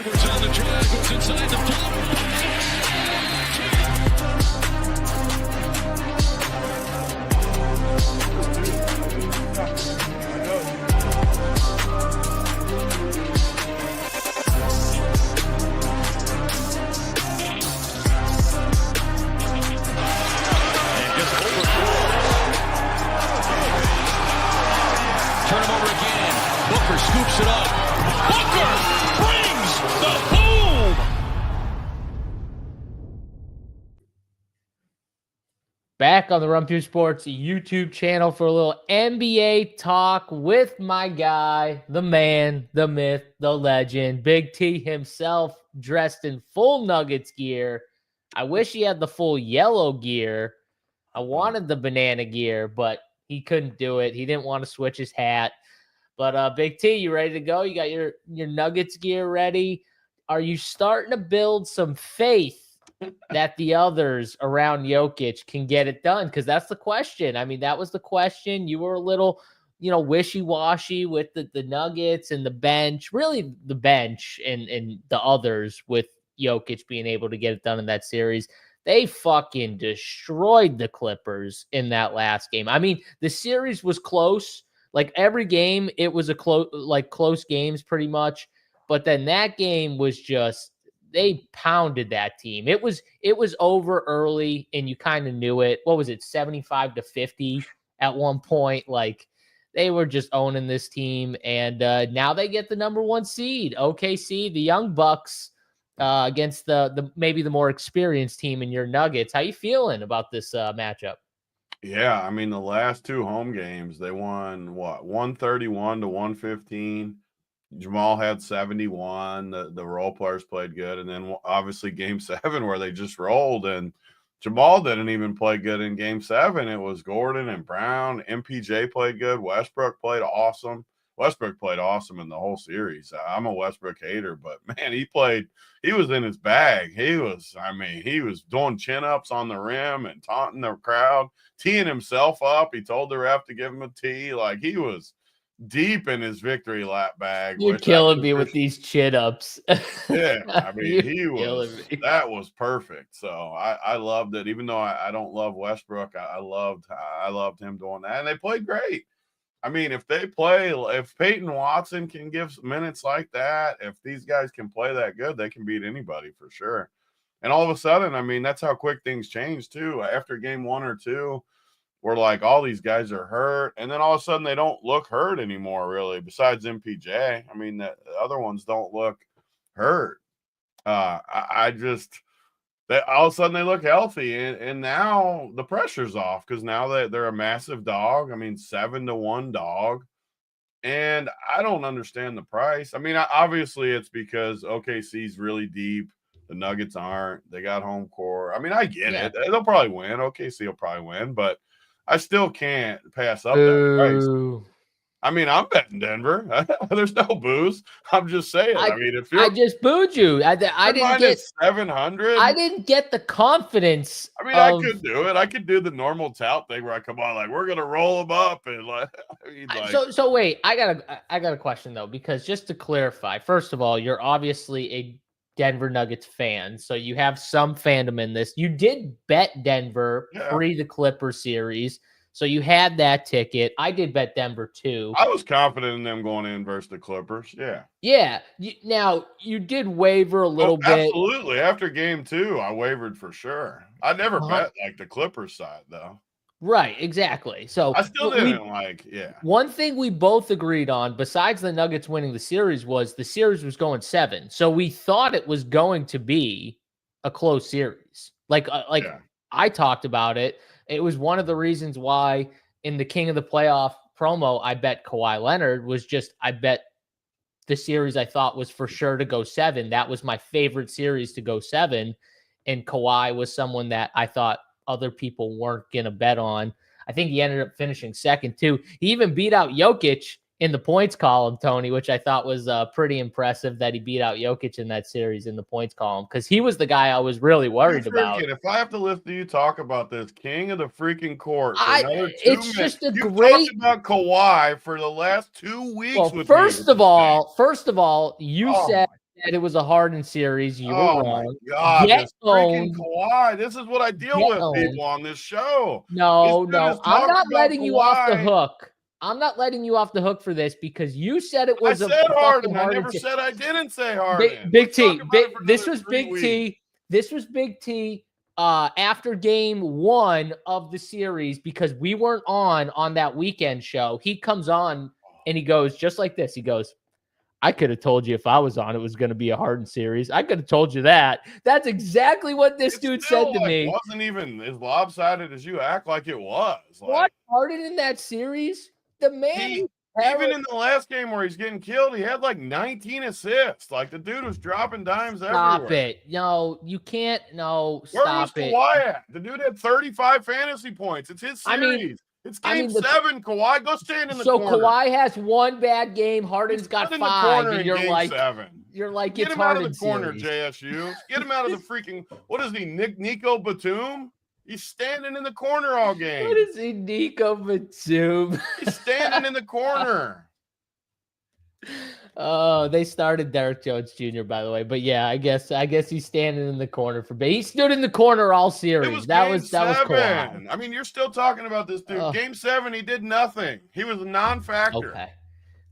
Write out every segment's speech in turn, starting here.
Edwards on the drive, goes inside the floor. Turn him over again. Booker scoops it up. Booker brings the boom. Back on the Run Through Sports YouTube channel for a little NBA talk with my guy, the man, the myth, the legend, Big T himself, dressed in full Nuggets gear. I wish he had the full yellow gear. I wanted the banana gear, but he couldn't do it. He didn't want to switch his hat. But Big T, you ready to go? You got your Nuggets gear ready? Are you starting to build some faith that the others around Jokic can get it done? Because that's the question. I mean, that was the question. You were a little, wishy-washy with the Nuggets and the bench, really the bench and the others with Jokic being able to get it done in that series. They fucking destroyed the Clippers in that last game. I mean, the series was close. Like every game, it was close games pretty much. But then that game was just, they pounded that team. It was over early, and you kind of knew it. What was it, 75-50 at one point? Like they were just owning this team, and now they get the number 1 seed, OKC, the Young Bucks. Against the maybe the more experienced team in your Nuggets. How you feeling about this matchup? Yeah, I mean, the last 2 home games, they won, 131-115. Jamal had 71. The role players played good. And then, obviously, Game 7 where they just rolled. And Jamal didn't even play good in Game 7. It was Gordon and Brown. MPJ played good. Westbrook played awesome. Westbrook played awesome in the whole series. I'm a Westbrook hater, but man, he was in his bag. He was doing chin-ups on the rim and taunting the crowd, teeing himself up. He told the ref to give him a tee. Like, he was deep in his victory lap bag. You're killing me with these chin-ups. Yeah, I mean, that was perfect. So I loved it. Even though I don't love Westbrook, I loved him doing that. And they played great. I mean, if Peyton Watson can give minutes like that, if these guys can play that good, they can beat anybody for sure. And all of a sudden, I mean, that's how quick things change too. After game 1 or 2, we're like, all these guys are hurt. And then all of a sudden they don't look hurt anymore, really, besides MPJ. I mean, the other ones don't look hurt. All of a sudden they look healthy, and now the pressure's off because now they're a massive dog. I mean, 7-1 dog, and I don't understand the price. I mean, obviously it's because OKC's really deep. The Nuggets aren't. They got home court. I mean, I get it. They'll probably win. OKC will probably win, but I still can't pass up that price. I mean, I'm betting Denver. There's no booze. I'm just saying. I mean, if you're, I just booed you. I didn't get 700. I didn't get the confidence. I mean, I could do it. I could do the normal tout thing where I come on like, we're gonna roll them up and like. I mean, so wait. I got a question though, because just to clarify, first of all, you're obviously a Denver Nuggets fan, so you have some fandom in this. You did bet Denver pre the Clippers series. So you had that ticket. I did bet Denver too. I was confident in them going in versus the Clippers. Yeah. Yeah. Now, you did waver a little bit. Absolutely. After game 2, I wavered for sure. I never bet like the Clippers side, though. Right. Exactly. So I still didn't One thing we both agreed on, besides the Nuggets winning the series, was the series was going 7. So we thought it was going to be a close series. I talked about it. It was one of the reasons why in the King of the Playoff promo, I bet Kawhi Leonard was just, I bet the series I thought was for sure to go 7. That was my favorite series to go 7. And Kawhi was someone that I thought other people weren't going to bet on. I think he ended up finishing second too. He even beat out Jokic in the points column, Tony, which I thought was pretty impressive that he beat out Jokic in that series in the points column, because he was the guy I was really worried about. If I have to listen to you talk about this king of the freaking court for another 2 it's minutes, just a you've great talked about Kawhi for the last 2 weeks. Well, first of all, you said that it was a Harden series. You were wrong. My God, this freaking owned. Kawhi. This is what I deal with people on this show. No, I'm not letting you off the hook. I'm not letting you off the hook for this because you said it was I said Harden. I never said I didn't say Harden. Big T. This was Big T. This was Big T after game 1 of the series because we weren't on that weekend show. He comes on and he goes just like this. He goes, I could have told you if I was on, it was going to be a Harden series. I could have told you that. That's exactly what this dude said to me. It wasn't even as lopsided as you act like it was. What? Harden in that series? The man. Even in the last game where he's getting killed, he had like 19 assists. Like the dude was dropping dimes everywhere. Stop it. No, you can't. No, Where stop was it. Kawhi at? The dude had 35 fantasy points. It's his series. It's game 7, Kawhi. Go stand in the corner. So Kawhi has one bad game. Harden's got 5. And you're like, 7. You're like, get it's him out of the corner, JSU. Get him out of the freaking, what is he, Nico Batum? He's standing in the corner all game. What is he, Nico Batum? He's standing in the corner. Oh, they started Derek Jones Jr., by the way. But yeah, I guess he's standing in the corner for He stood in the corner all series. That was Kawhi. I mean, you're still talking about this dude. Game 7, he did nothing. He was a non-factor. Okay.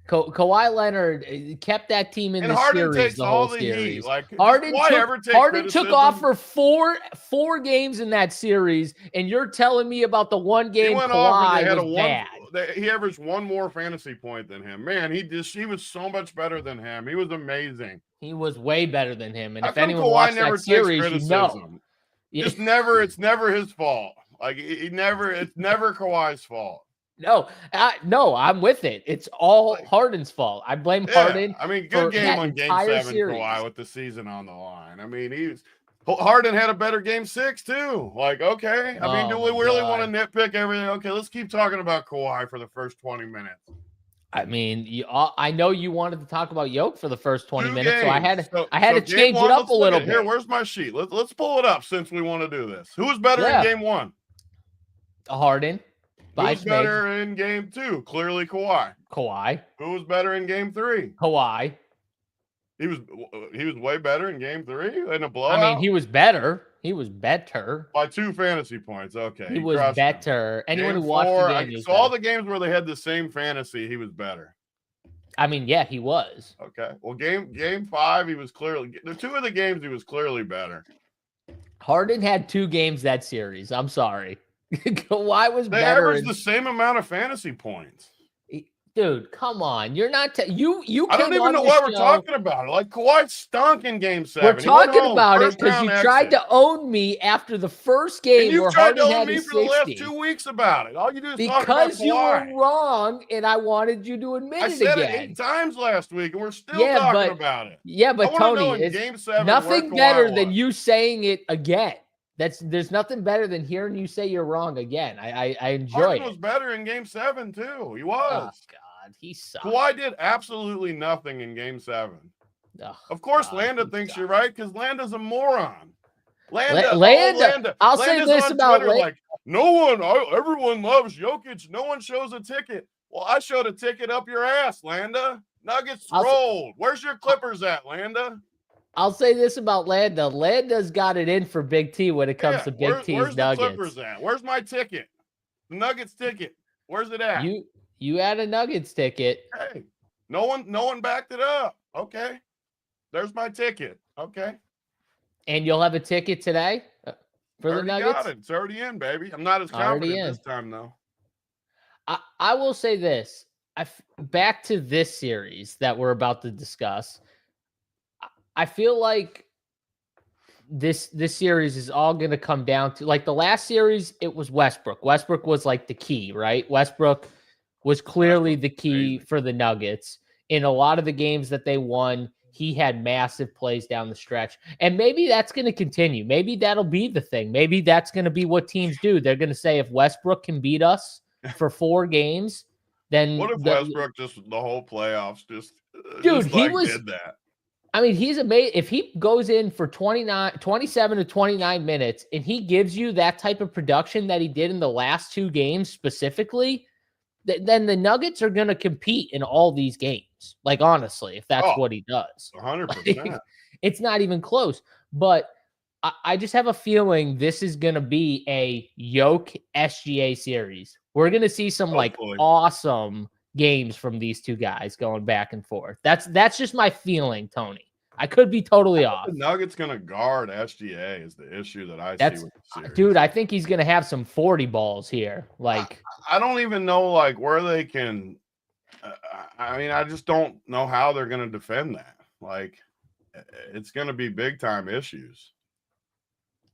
Kawhi Leonard kept that team in the Harden series takes the whole all the series. Heat. Like, Harden took off for four games in that series, and you're telling me about the one game Kawhi was bad. He averaged one more fantasy point than him. Man, he was so much better than him. He was amazing. He was way better than him. And How if come anyone Kawhi watched never that series, takes you know. criticism? It's never his fault. Like it's never Kawhi's fault. No, I'm with it. It's all Harden's fault. I blame Harden. I mean, good game on game 7, series. Kawhi, with the season on the line. I mean, Harden had a better game 6 too. Like, okay. I mean, do we really want to nitpick everything? Okay, let's keep talking about Kawhi for the first 20 minutes. I mean, I know you wanted to talk about Yoke for the first 20 minutes, games. so I had to change it up a little bit. Here, where's my sheet? Let's pull it up since we want to do this. Who was better in game 1? Harden. Who was better in game 2? Clearly Kawhi. Who was better in game 3? Kawhi. He was way better in game 3 in a blowout. I mean, he was better. He was better by 2 fantasy points. Okay, he was better. Anyone who watched the game, so all the games where they had the same fantasy, he was better. I mean, yeah, he was. Okay, well, game 5, he was clearly. The 2 of the games, he was clearly better. Harden had 2 games that series. I'm sorry. Kawhi was better. They averaged the same amount of fantasy points. Dude, come on. You're not you I don't even know why we're talking about it. Like, Kawhi stunk in game 7. We're talking about it because you tried to own me after the first game. And you tried to own me for the last 2 weeks about it. All you do is talk about Kawhi. Because you were wrong, and I wanted you to admit it again. I said it 8 times last week, and we're still talking about it. Yeah, but Tony, it's game 7, nothing better than you saying it again. There's nothing better than hearing you say you're wrong again. I enjoy Harden it. was better in game 7 too. He was. Oh God, he sucked. Kawhi did absolutely nothing in game 7. Oh, of course, Landa thinks you're right because Landa's a moron. Landa. I'll say this about Twitter, like, everyone loves Jokic. No one shows a ticket. Well, I showed a ticket up your ass, Landa. Nuggets rolled. Where's your Clippers at, Landa? I'll say this about Landa. Landa's got it in for Big T when it comes to Big T's where's Nuggets. The Clippers at? Where's my ticket? The Nuggets ticket. Where's it at? You had a Nuggets ticket. Hey, no one backed it up. Okay, there's my ticket. Okay, and you'll have a ticket today for the Nuggets. Got it. It's already in, baby. I'm not as confident this time though. I will say this. Back to this series that we're about to discuss. I feel like this series is all going to come down to, like, the last series, it was Westbrook. Westbrook was like the key, right? Westbrook was clearly the key for the Nuggets. In a lot of the games that they won, he had massive plays down the stretch. And maybe that's going to continue. Maybe that'll be the thing. Maybe that's going to be what teams do. They're going to say, if Westbrook can beat us for 4 games, then What if Westbrook just the whole playoffs just did that? I mean, he's amazing. If he goes in for 27 to 29 minutes and he gives you that type of production that he did in the last 2 games specifically, then the Nuggets are going to compete in all these games. Like, honestly, if that's what he does. 100%. It's not even close. But I just have a feeling this is going to be a Yoke SGA series. We're going to see some Hopefully. awesome games from these 2 guys going back and forth. That's just my feeling, Tony. I could be totally off. The Nuggets going to guard SGA is the issue that I see with the series. Dude, I think he's going to have some 40 balls here. Like, I don't even know where they can. I mean, I just don't know how they're going to defend that. Like, it's going to be big time issues.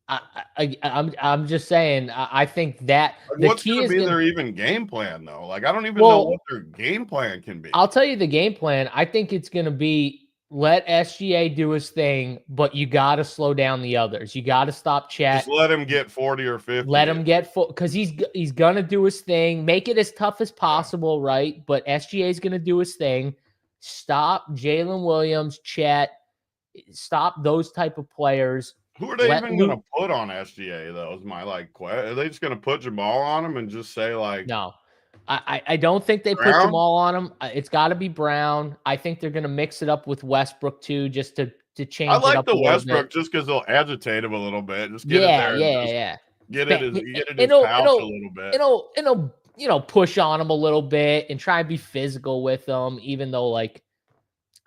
I'm just saying. I think that what's going to be their even game plan though? Like, I don't even know what their game plan can be. I'll tell you the game plan. I think it's going to be let SGA do his thing, but you got to slow down the others. You got to stop Chat. Just let him get 40 or 50. Let him get full because he's going to do his thing. Make it as tough as possible, right? But SGA is going to do his thing. Stop Jalen Williams, Chat. Stop those type of players. Who are they even going to put on SGA, though, is my, question. Are they just going to put Jamal on him and just say, No. I don't think they put Jamal on him. It's got to be Brown. I think they're going to mix it up with Westbrook, too, just to change it up. I like the Westbrook just because they'll agitate him a little bit. Just get it there. Yeah. Get it his pouch a little bit. It'll push on him a little bit and try and be physical with them, even though,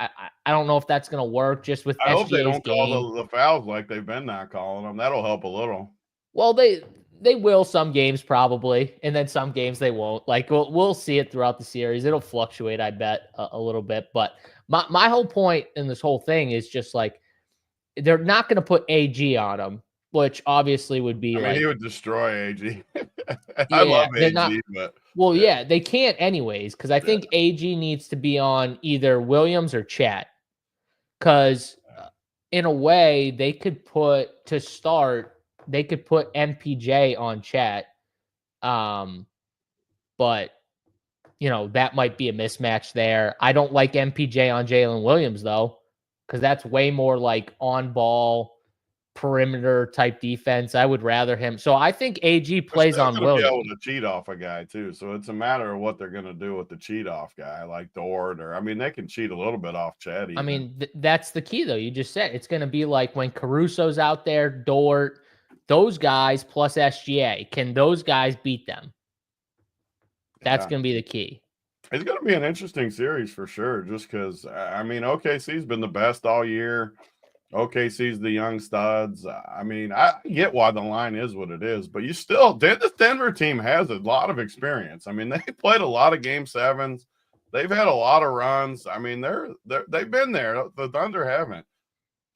I don't know if that's going to work just with I SGA's hope they don't game. call the fouls like they've been not calling them. That'll help a little. Well, they will some games probably, and then some games they won't. We'll see it throughout the series. It'll fluctuate, I bet, a little bit. But my whole point in this whole thing is just they're not going to put AG on him, which obviously would be he would destroy AG. I love AG, but they can't anyways because I think AG needs to be on either Williams or Chat. Because in a way, they could put MPJ on Chat. But that might be a mismatch there. I don't like MPJ on Jalen Williams though, because that's way more on ball perimeter type defense. I would rather him. So I think AG plays on Williams. Be able to cheat off a guy too. So it's a matter of what they're going to do with the cheat off guy, like Dort, or they can cheat a little bit off Chet. That's the key though. You just said it's going to be like when Caruso's out there, Dort, those guys plus SGA. Can those guys beat them? That's going to be the key. It's going to be an interesting series for sure. Just because OKC's been the best all year. OKC's the young studs. I get why the line is what it is, but this Denver team has a lot of experience. They played a lot of game 7s. They've had a lot of runs. They've been there. The Thunder haven't.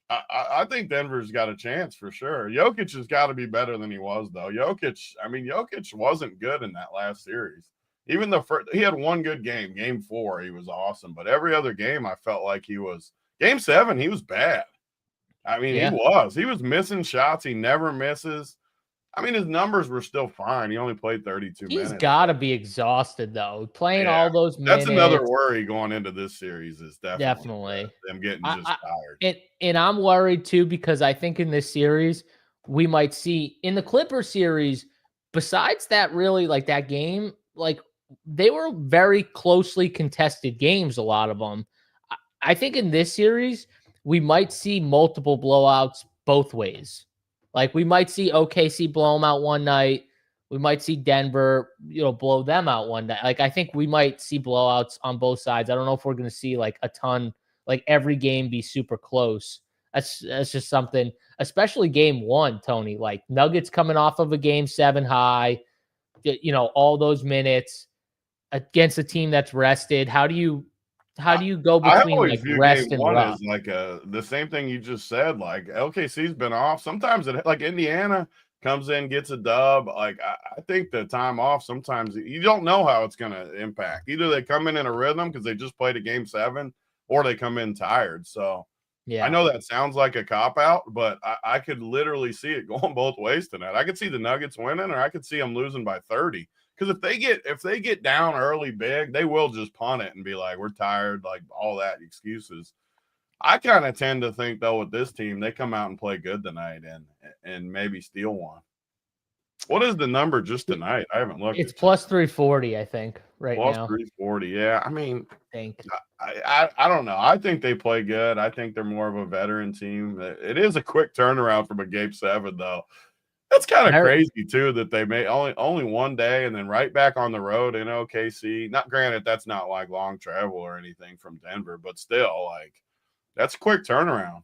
I think Denver's got a chance for sure. Jokic has got to be better than he was though. Jokic wasn't good in that last series. Even he had one good game. Game 4, he was awesome, but every other game I felt like he was. Game 7, he was bad. He was missing shots. He never misses. His numbers were still fine. He only played 32 minutes. He's got to be exhausted, though. Playing all those minutes. That's another worry going into this series is definitely them getting just tired. And I'm worried, too, because I think in this series, we might see – in the Clippers series, besides that really, that game, they were very closely contested games, a lot of them. I think in this series – we might see multiple blowouts both ways. We might see OKC blow them out one night. We might see Denver, blow them out one night. I think we might see blowouts on both sides. I don't know if we're going to see a ton, every game be super close. That's just something, especially game 1, Tony, Nuggets coming off of a game 7 high, all those minutes against a team that's rested. How do you go between rest and rough? Is the same thing you just said. LKC's been off. Sometimes Indiana comes in, gets a dub. I think the time off, sometimes you don't know how it's going to impact. Either they come in a rhythm because they just played a game 7, or they come in tired. So I know that sounds like a cop-out, but I could literally see it going both ways tonight. I could see the Nuggets winning, or I could see them losing by 30. Because if they get down early big, they will just punt it and be like, we're tired, like all that excuses. I kind of tend to think though with this team, they come out and play good tonight and maybe steal one. What is the number just tonight? I haven't looked. It's plus 340, I think, right plus now. 340. Yeah, I mean, I think. I don't know. I think they play good. I think they're more of a veteran team. It is a quick turnaround from a game 7, though. That's kind of crazy too that they made only one day and then right back on the road in OKC. Not granted, that's not like long travel or anything from Denver, but still, like that's a quick turnaround.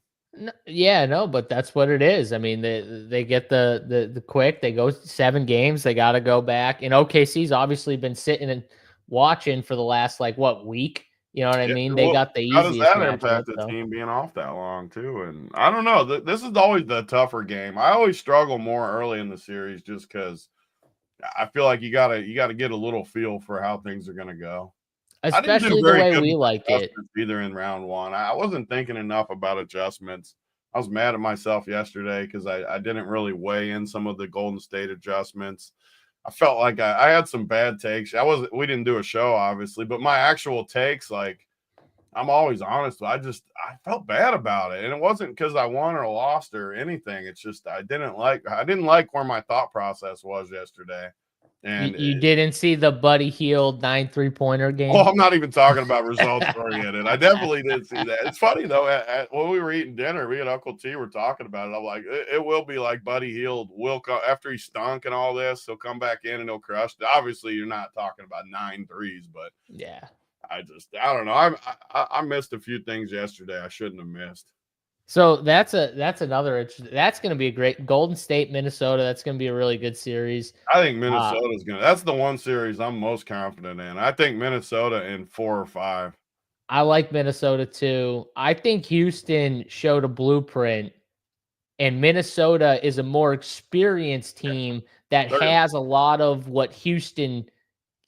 No, but that's what it is. I mean, they get the quick. They go 7 games. They got to go back. And OKC's obviously been sitting and watching for the last week. You know what I mean? They got the easiest. How does that impact the team being off that long too? And I don't know. This is always the tougher game. I always struggle more early in the series just because I feel like you gotta get a little feel for how things are gonna go. Especially the way we like it. Either in round 1, I wasn't thinking enough about adjustments. I was mad at myself yesterday because I didn't really weigh in some of the Golden State adjustments. I felt like I had some bad takes. We didn't do a show, obviously, but my actual takes, like I'm always honest. I felt bad about it. And it wasn't because I won or lost or anything. It's just I didn't like where my thought process was yesterday. And you didn't see the Buddy Hield 9 3-pointer game? Well, I'm not even talking about results oriented. I definitely did see that. It's funny though. When we were eating dinner, me and Uncle T were talking about it. I'm like, it will be like Buddy Hield will come after he stunk and all this. He'll come back in and he'll crush. Obviously, you're not talking about 9 threes, but yeah, I don't know. I missed a few things yesterday I shouldn't have missed. So that's another. That's going to be a great Golden State, Minnesota. That's going to be a really good series. I think Minnesota's going to. That's the one series I'm most confident in. I think Minnesota in 4 or 5. I like Minnesota too. I think Houston showed a blueprint, and Minnesota is a more experienced team that has a lot of what Houston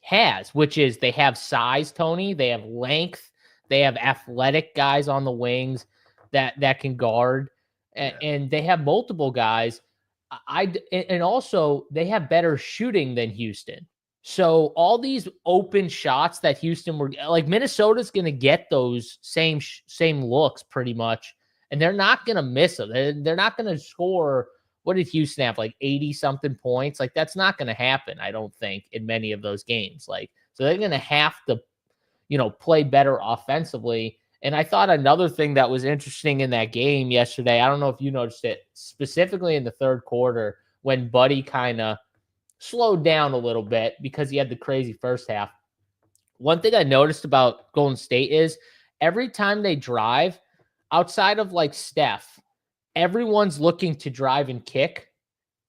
has, which is they have size, Tony. They have length. They have athletic guys on the wings that can guard, and they have multiple guys. And also they have better shooting than Houston. So all these open shots that Houston were like, Minnesota's going to get those same looks pretty much, and they're not going to miss them. They're not going to score. What did Houston have, like 80 something points? Like that's not going to happen, I don't think, in many of those games. Like, so they're going to have to, play better offensively. And I thought another thing that was interesting in that game yesterday, I don't know if you noticed it, specifically in the third quarter when Buddy kind of slowed down a little bit because he had the crazy first half. One thing I noticed about Golden State is every time they drive, outside of like Steph, everyone's looking to drive and kick.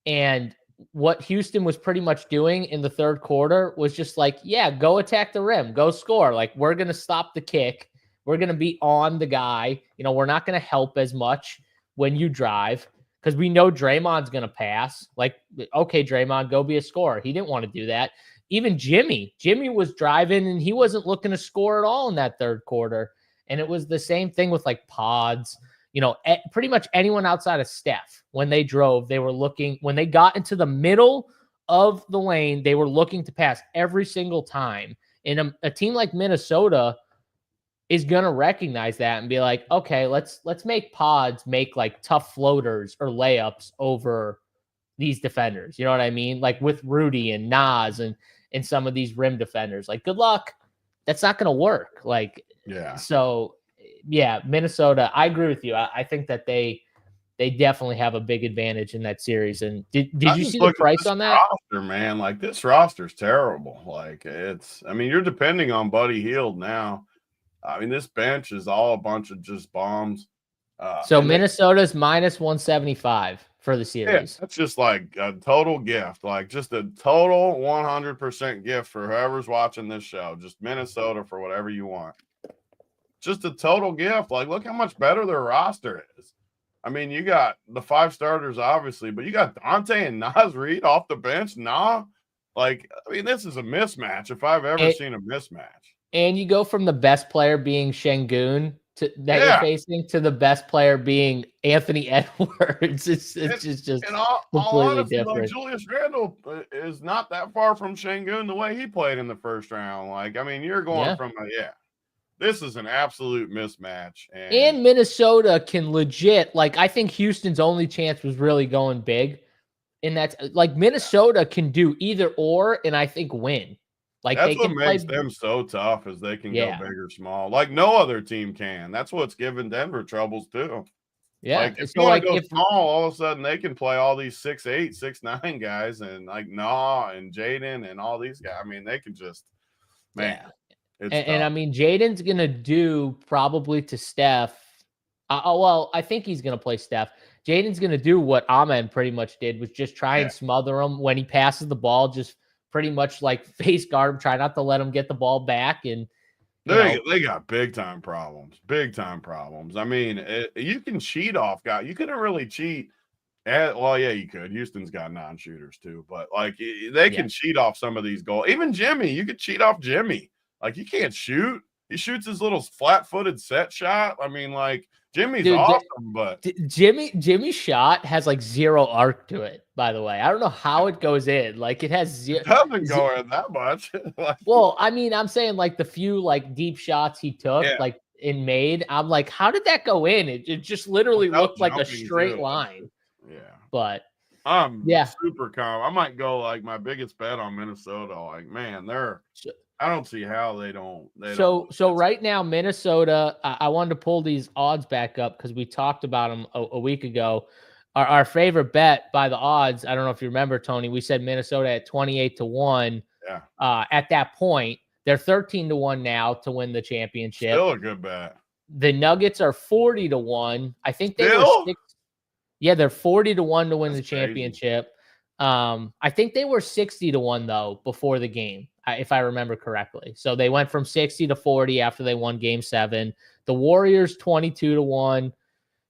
And what Houston was pretty much doing in the third quarter was just like, yeah, go attack the rim, go score. Like, we're going to stop the kick. We're going to be on the guy. We're not going to help as much when you drive because we know Draymond's going to pass. Like, okay, Draymond, go be a scorer. He didn't want to do that. Even Jimmy was driving and he wasn't looking to score at all in that third quarter. And it was the same thing with like Pods. Pretty much anyone outside of Steph, when they drove, they were looking, when they got into the middle of the lane, they were looking to pass every single time. And a team like Minnesota is going to recognize that and be like, okay, let's make Pods make like tough floaters or layups over these defenders. You know what I mean? Like with Rudy and Nas and some of these rim defenders. Like, good luck. That's not going to work. Like, yeah. So, yeah, Minnesota, I agree with you. I think that they definitely have a big advantage in that series. And did you see the price on that? Roster, man, like this roster's terrible. Like you're depending on Buddy Hield now. This bench is all a bunch of just bombs. So Minnesota's minus 175 for the series. Yeah, that's just like a total gift, like just a total 100% gift for whoever's watching this show. Just Minnesota for whatever you want. Just a total gift. Like, look how much better their roster is. You got the 5 starters, obviously, but you got Dante and Nas Reed off the bench. This is a mismatch if I've ever seen a mismatch. And you go from the best player being Şengün that you're facing to the best player being Anthony Edwards. It's just and all completely honesty, different. like Julius Randle is not that far from Şengün the way he played in the first round. Like, I mean, you're going from this is an absolute mismatch. And Minnesota can legit, like, I think Houston's only chance was really going big. And that's like Minnesota can do either or, and I think win. Like that's they what can makes play, them so tough is they can go big or small. Like no other team can. That's what's giving Denver troubles too. Yeah. Like if So you like want to go if small, all of a sudden they can play all these 6'8", 6'9" guys and like and Jaden and all these guys. I mean, they can just and I mean Jaden's gonna do probably to Steph. Well, I think he's gonna play Steph. Jaden's gonna do what Ahmed pretty much did, was just try and smother him when he passes the ball, just pretty much like face guard him, try not to let him get the ball back. And they got big time problems. I mean, you can cheat off guys. You couldn't really cheat. You could. Houston's got non-shooters too, but like they can cheat off some of these goals. Even Jimmy, you could cheat off Jimmy. Like he can't shoot. He shoots his little flat-footed set shot. I mean, like Jimmy's awesome, but Jimmy's shot has like zero arc to it. By the way, I don't know how it goes in. Like it has zero. It doesn't go in that much. Well, I mean, I'm saying like the few like deep shots he took, like and made. I'm like, how did that go in? It just literally looked like a straight line. Yeah, but I'm super calm. I might go like my biggest bet on Minnesota. Like, man, I don't see how they don't. So right now, Minnesota, I wanted to pull these odds back up because we talked about them a week ago. Our favorite bet by the odds, I don't know if you remember, Tony, we said Minnesota at 28-1. Yeah. At that point, they're 13-1 now to win the championship. Still a good bet. The Nuggets are 40-1. I think they were they're 40-1 to win the championship. I think they were 60-1 though before the game, if I remember correctly. So they went from 60 to 40 after they won Game 7. The Warriors 22-1.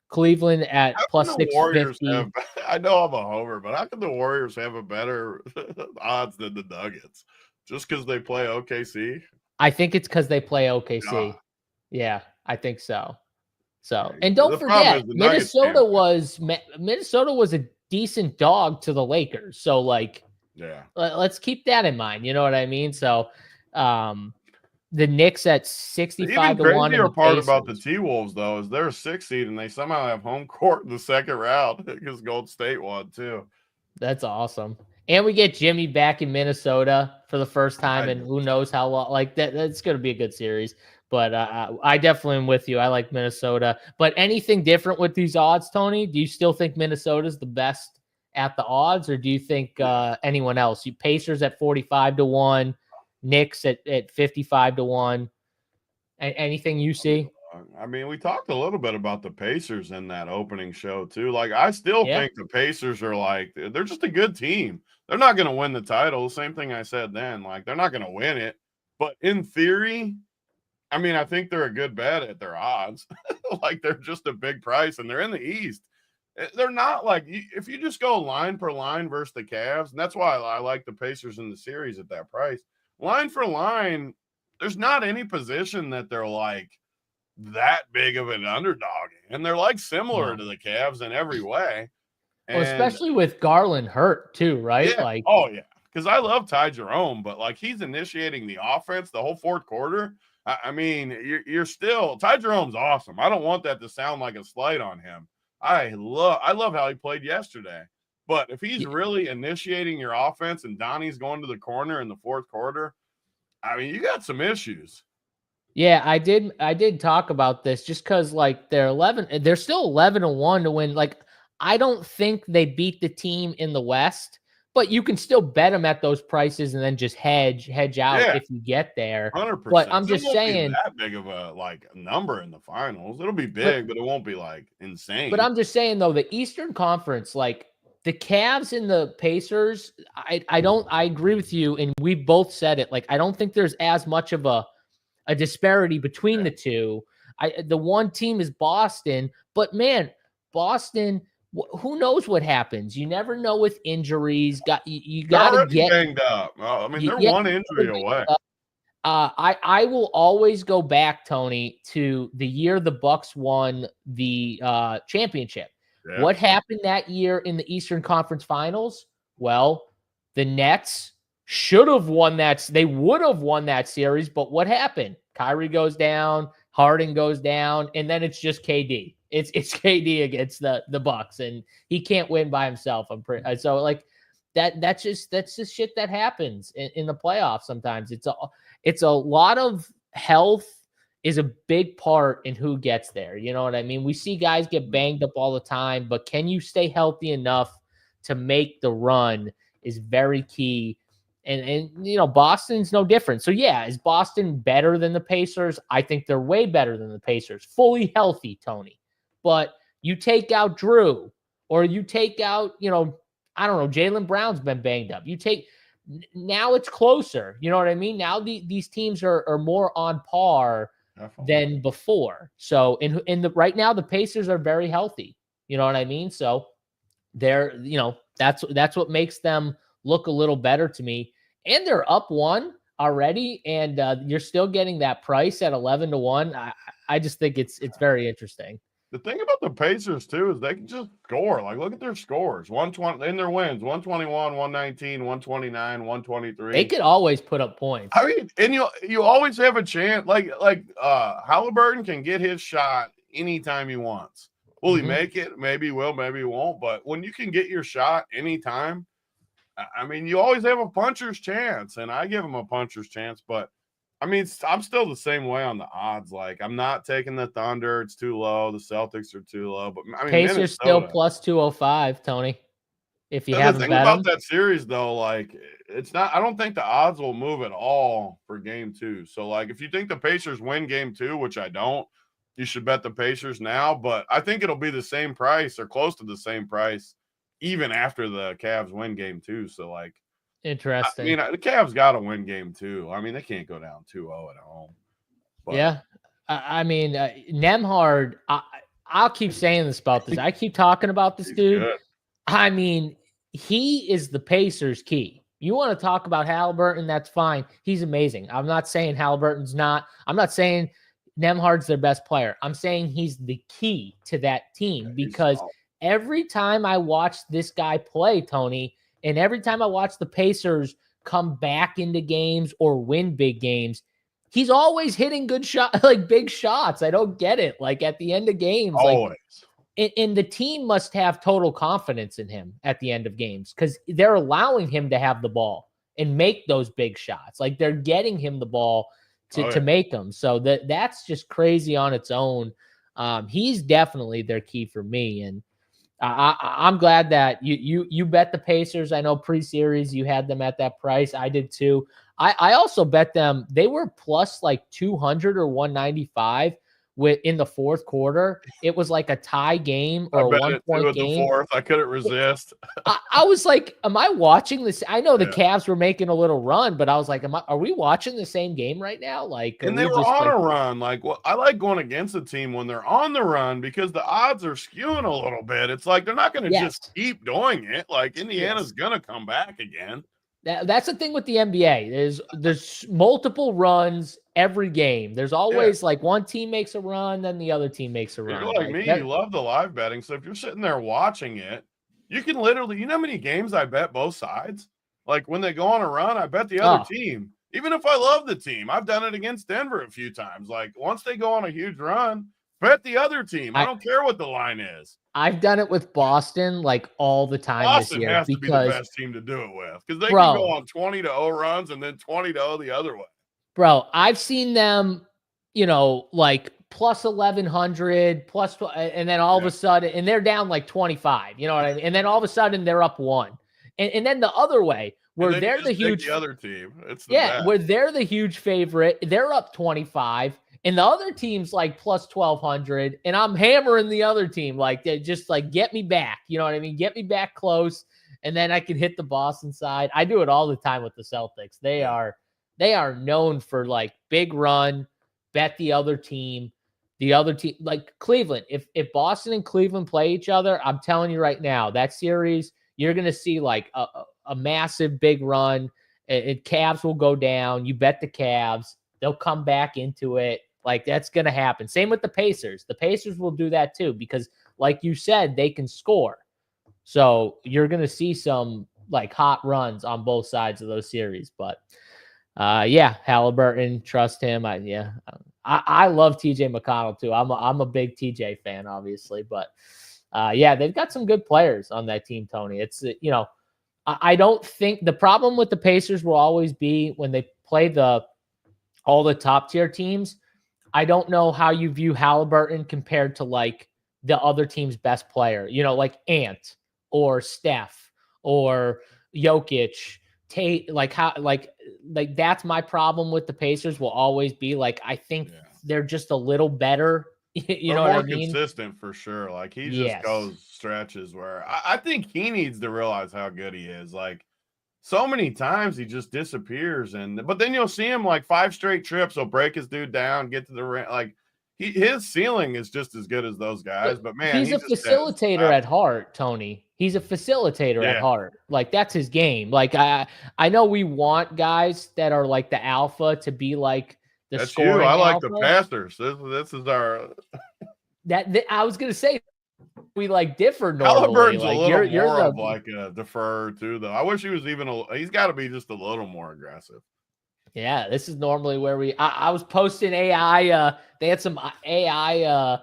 Cleveland at plus 650. I know I'm a homer, but how can the Warriors have a better odds than the Nuggets? Just because they play OKC? I think it's because they play OKC. Yeah, I think so. And don't forget, Minnesota was a decent dog to the Lakers. So like, let's keep that in mind. You know what I mean? So, the Knicks at 65-1. The crazier part about the T-Wolves, though, is they're a 6 seed and they somehow have home court in the second round because Golden State won, too. That's awesome. And we get Jimmy back in Minnesota for the first time, and who knows how long. Like that's going to be a good series. But I definitely am with you. I like Minnesota. But anything different with these odds, Tony? Do you still think Minnesota's the best at the odds, or do you think anyone else? Pacers at 45-1. Knicks at 55-1. Anything you see? I mean, we talked a little bit about the Pacers in that opening show too. Like, I still think the Pacers are like, they're just a good team. They're not going to win the title. Same thing I said then. Like, they're not going to win it. But in theory, I mean, I think they're a good bet at their odds. Like, they're just a big price, and they're in the East. They're not like, if you just go line per line versus the Cavs, and that's why I like the Pacers in the series at that price. Line for line, there's not any position that they're like that big of an underdog. And they're like similar to the Cavs in every way. Well, especially with Garland hurt too, right? Yeah. Like, because I love Ty Jerome, but like he's initiating the offense the whole fourth quarter. I mean, you're still, Ty Jerome's awesome. I don't want that to sound like a slight on him. I love how he played yesterday. But if he's really initiating your offense and Donnie's going to the corner in the fourth quarter, I mean, you got some issues. Yeah, I did talk about this just because like they're still 11-1 to win. Like, I don't think they beat the team in the West, but you can still bet them at those prices and then just hedge out if you get there. 100%. But I'm just saying that big of a like number in the finals. It'll be big, but it won't be like insane. But I'm just saying though, the Eastern Conference, like the Cavs and the Pacers, I agree with you, and we both said it. Like, I don't think there's as much of a disparity between the two. The one team is Boston, but man, Boston, who knows what happens? You never know with injuries. You got to get banged up. I mean, they're one injury away. I will always go back, Tony, to the year the Bucks won the championship. Yeah. What happened that year in the Eastern Conference Finals? Well, the Nets should have won that. They would have won that series, but what happened? Kyrie goes down, Harden goes down, and then it's just KD. It's KD against the Bucks, and he can't win by himself. So like that's just shit that happens in the playoffs sometimes. It's a lot of health is a big part in who gets there. You know what I mean? We see guys get banged up all the time, but can you stay healthy enough to make the run is very key. And Boston's no different. So yeah, is Boston better than the Pacers? I think they're way better than the Pacers. Fully healthy, Tony. But you take out Jrue, or you take out, I don't know, Jaylen Brown's been banged up. Now it's closer. You know what I mean? Now these teams are more on par than before. So right now the Pacers are very healthy. You know what I mean? So they're, that's what makes them look a little better to me. And they're up 1 already, and you're still getting that price at 11-1. I just think it's very interesting. The thing about the Pacers, too, is they can just score. Like, look at their scores. 120 in their wins, 121, 119, 129, 123. They could always put up points. I mean, and you always have a chance. Like Halliburton can get his shot anytime he wants. Will he make it? Maybe he will, maybe he won't. But when you can get your shot anytime, I mean, you always have a puncher's chance. And I give him a puncher's chance, but I mean, I'm still the same way on the odds. Like, I'm not taking the Thunder. It's too low. The Celtics are too low. But I mean, Pacers still plus 205, Tony. If you haven't the thing bet about them. that series, though, like, it's not. I don't think the odds will move at all for Game 2. So, like, if you think the Pacers win Game 2, which I don't, you should bet the Pacers now. But I think it'll be the same price or close to the same price, even after the Cavs win Game 2. So, like. Interesting. I mean, the Cavs got to win Game 2. I mean, they can't go down 2-0 at home. But. Yeah. I mean, Nembhard, I'll keep saying this about this. I keep talking about this dude. Good. I mean, he is the Pacers' key. You want to talk about Halliburton, that's fine. He's amazing. I'm not saying Halliburton's not. I'm not saying Nembhard's their best player. I'm saying he's the key to that team because every time I watch this guy play, Tony, and every time I watch the Pacers come back into games or win big games, he's always hitting good shots, like big shots. I don't get it. Like at the end of games, always. And the team must have total confidence in him at the end of games because they're allowing him to have the ball and make those big shots. Like they're getting him the ball to make them. So that's just crazy on its own. He's definitely their key for me. And I'm glad that you bet the Pacers. I know pre-series you had them at that price. I did too. I also bet them. They were plus like 200 or 195 in the fourth quarter. It was like a tie game or a 1 point game. The fourth. I couldn't resist. I was like, am I watching this? I know the Cavs were making a little run, but I was like, are we watching the same game right now? Like, and they were on a run. Like, I like going against the team when they're on the run because the odds are skewing a little bit. It's like they're not going to just keep doing it. Like Indiana's going to come back again. That's the thing with the NBA. There's multiple runs every game. There's always like one team makes a run, then the other team makes a run. You're like me, you love the live betting. So if you're sitting there watching it, you can literally, you know how many games I bet both sides? Like when they go on a run, I bet the other team. Even if I love the team, I've done it against Denver a few times. Like once they go on a huge run, bet the other team. I don't care what the line is. I've done it with Boston like all the time this year. Boston has to be the best team to do it with because they can go on 20-0 runs and then 20-0 the other way. Bro, I've seen them, like plus 1,100, plus, and then all of a sudden, and they're down like 25. You know what I mean? And then all of a sudden they're up 1. And then the other way, where they're the huge the other team. It's where they're the huge favorite, they're up 25. And the other team's like plus 1,200, and I'm hammering the other team. Like, they just like, get me back. You know what I mean? Get me back close, and then I can hit the Boston side. I do it all the time with the Celtics. They are known for like big run, bet the other team. The other team, like Cleveland. If Boston and Cleveland play each other, I'm telling you right now, that series, you're going to see like a massive big run. Cavs will go down. You bet the Cavs. They'll come back into it. Like, that's going to happen. Same with the Pacers. The Pacers will do that too because, like you said, they can score. So you're going to see some, like, hot runs on both sides of those series. But, yeah, Halliburton, trust him. I love TJ McConnell too. I'm a big TJ fan, obviously. But, yeah, they've got some good players on that team, Tony. It's, I don't think the problem with the Pacers will always be when they play all the top tier teams. I don't know how you view Halliburton compared to like the other team's best player, like Ant or Steph or Jokic, Tate, like that's my problem with the Pacers will always be like, I think they're just a little better. You know what I mean? Consistent for sure. Like he just goes stretches where I think he needs to realize how good he is. Like so many times he just disappears, but then you'll see him like 5 straight trips. He'll break his dude down, get to the rim. Like his ceiling is just as good as those guys. But man, he's a facilitator at heart, Tony. He's a facilitator at heart. Like that's his game. Like I know we want guys that are like the alpha to be like the scoring. I like the passers. This is our. I was gonna say. We like differ normally. Halliburton's like, a little more of like a defer too, though. I wish he was he's got to be just a little more aggressive. Yeah, this is normally where I was posting AI. They had some AI,